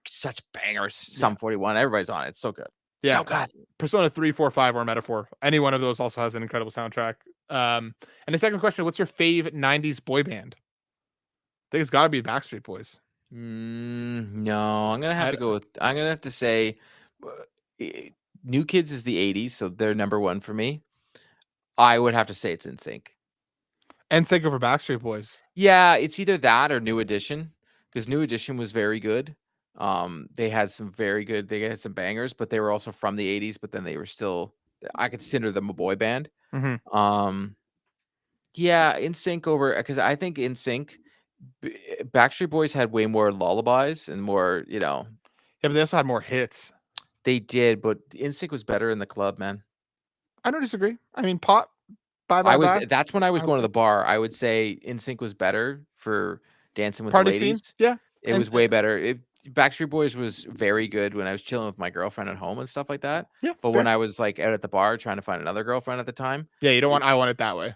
bangers. Yeah. Sum 41, everybody's on it. It's so good. Yeah. So good. Persona 3, 4, 5 or Metaphor. Any one of those also has an incredible soundtrack. And the second question, what's your fave 90s boy band? I think it's gotta be Backstreet Boys. No, I I'm gonna have to say, uh, New Kids is the '80s, so they're number 1 for me. I would have to say it's NSYNC. and think over Backstreet Boys. Yeah, it's either that or New Edition, because New Edition was very good. They had some bangers, but they were also from the '80s, but then they were still I consider them a boy band. Mhm. Um, yeah, NSYNC over because I think NSYNC Backstreet Boys had way more lullabies and more, Yeah, but they also had more hits. they did, but NSYNC was better in the club, man. I don't disagree. I mean, Pop, Bye Bye Bye, That's when I was I'd going to say. the bar. I would say NSYNC was better for dancing with the Party Scene, ladies. yeah, It was way better. Backstreet Boys was very good when I was chilling with my girlfriend at home and stuff like that. yeah, But when fair. I was like out at the bar trying to find another girlfriend at the time, Yeah, you don't it, want I Want It That Way.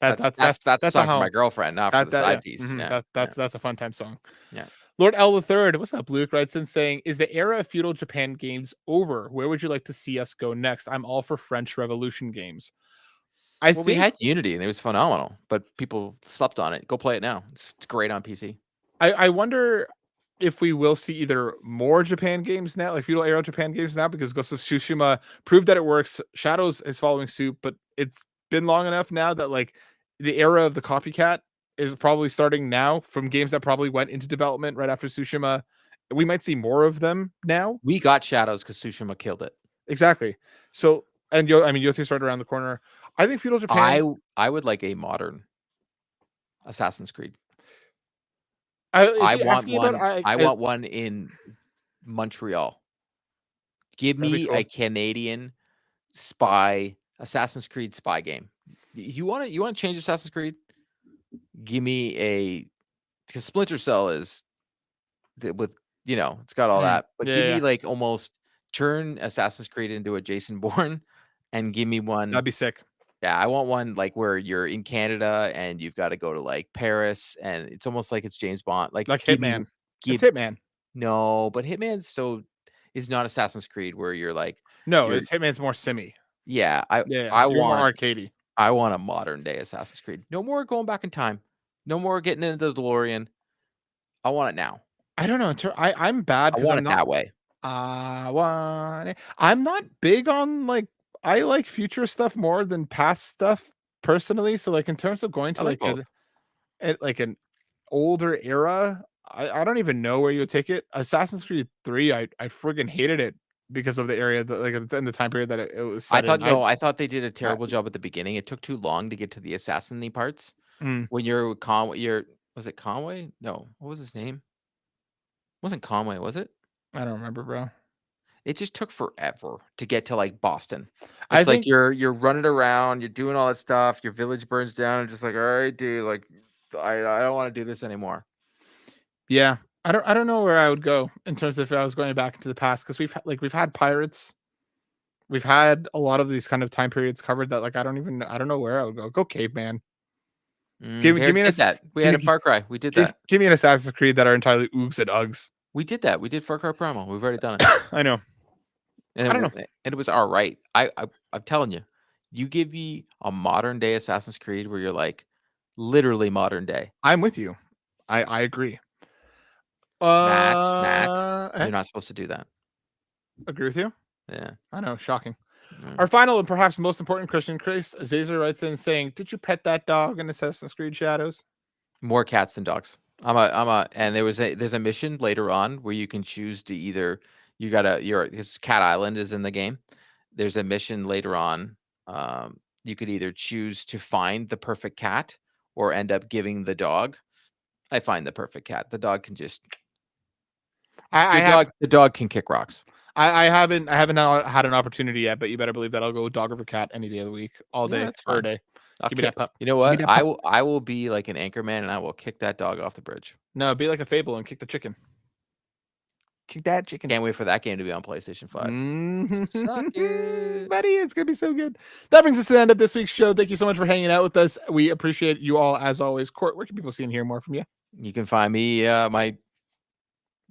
That that's that's that's a that's a song for my home. girlfriend, not for the That yeah, side piece. Yeah, yeah, that's a fun time song. yeah. Lord L the Third, what's up, Luke? Writes in saying, "Is the era of feudal Japan games over? Where would you like to see us go next? I'm all for French Revolution games." I Well, we think had Unity and it was phenomenal, but people slept on it. Go play it now. It's great on PC. I wonder if we will see either more Japan games now, like feudal era Japan games now, because Ghost of Tsushima proved that it works. Shadows is following suit, but it's been long enough now that like the era of the copycat is probably starting now from games that probably went into development right after Tsushima. We might see more of them now. We got Shadows because Tsushima killed it. Exactly. So, and I mean, Yoti's right around the corner. I think feudal I Japan. I would like a modern Assassin's Creed. If you're asking about, I want one in Montreal. Give that'd be me a cool. Canadian Assassin's Creed spy game. You wanna change Assassin's Creed? Give me a because Splinter Cell is with it's got all that, but Yeah, give yeah, me yeah. like almost turn Assassin's Creed into a Jason Bourne and give me one. That'd be sick. Yeah, I want one like where you're in Canada and you've got to go to like Paris and it's almost like it's James Bond. Like Like Hitman. It's give Hitman. no, but is not Assassin's Creed where you're like No, you're it's Hitman's more simmy. yeah, Yeah, I you're more want arcadey. I want a modern day Assassin's Creed. No more going back in time. No more getting into the DeLorean. I want it now. I don't know. I'm bad I because want I'm it not. that way. I want it. I'm not big on like. I like future stuff more than past stuff personally. So like in terms of going I to like like both. like an older era, I don't even know where you would take it. Assassin's Creed 3, I friggin' hated it because of the area that like in the time period that it was I set thought in. no, I thought they did a I terrible job at the beginning. It took too long to get to the assassin-y parts. mm, When you're Conway, was it Conway? No, what was his name? It wasn't Conway, was it? I don't remember, bro. It just took forever to get to like Boston. I It's like think you're running around, you're doing all that stuff, your village burns down, and just like, all right, dude, like I don't want to do this anymore. yeah. I don't know where I would go in terms of if I was going back into the past because we've had pirates. We've had a lot of these kind of time periods covered that like I don't know where I would go. Go caveman. We Give already me an did that. We had a Far Cry. We did that. give me an Assassin's Creed that are entirely oogs and Uggs. We did that. We did Far Cry Primal. We've already done it, I know. and I don't know. it was all right. I'm telling you, you give me a modern day Assassin's Creed where you're like, literally modern day. I'm with you. I agree. Matt, Eh? you're not supposed to do that. Agree with you. Yeah. I know, shocking. Our Mm. final and perhaps most important question, Chris Azazer writes in saying, "Did you pet that dog in Assassin's Creed Shadows?" More cats than dogs. And there's a mission later on where you can choose to either his Cat Island is in the game. There's a mission later on. You could either choose to find the perfect cat or end up giving the dog. I find the perfect cat. The dog can just I have the dog can kick rocks. I haven't had an opportunity yet, but you better believe that I'll go dog over cat any day of the week, all Yeah, day, that's every fine. day. I'll Give me that kick. pup. You know Give me what? that pup. I will be like an anchor man and I will kick that dog off the bridge. No, be like a Fable and kick the chicken. Kick that chicken. Can't wait for that game to be on PlayStation 5. Suck it. Buddy, it's gonna be so good. That brings us to the end of this week's show. Thank you so much for hanging out with us. We appreciate you all as always. Court, where can people see and hear more from you? You can find me, my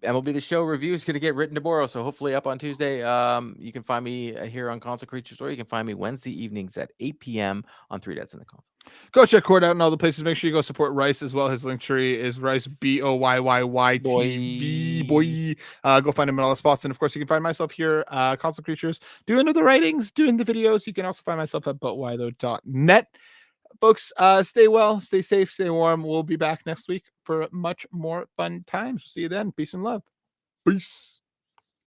MLB The Show review is going to get written tomorrow, so hopefully up on Tuesday. You can find me here on Console Creatures, or you can find me Wednesday evenings at 8 p.m. on 3 Dads in the Console. Go check Court out in all the places. Make sure you go support Rice as well. His link tree is Rice BOYYYTV. Boy. Go find him in all the spots. And of course, you can find myself here, Console Creatures, doing the writings, doing the videos. You can also find myself at butwhythough.net. Folks, stay well, stay safe, stay warm. We'll be back next week for much more fun times. See you then. Peace and love. Peace.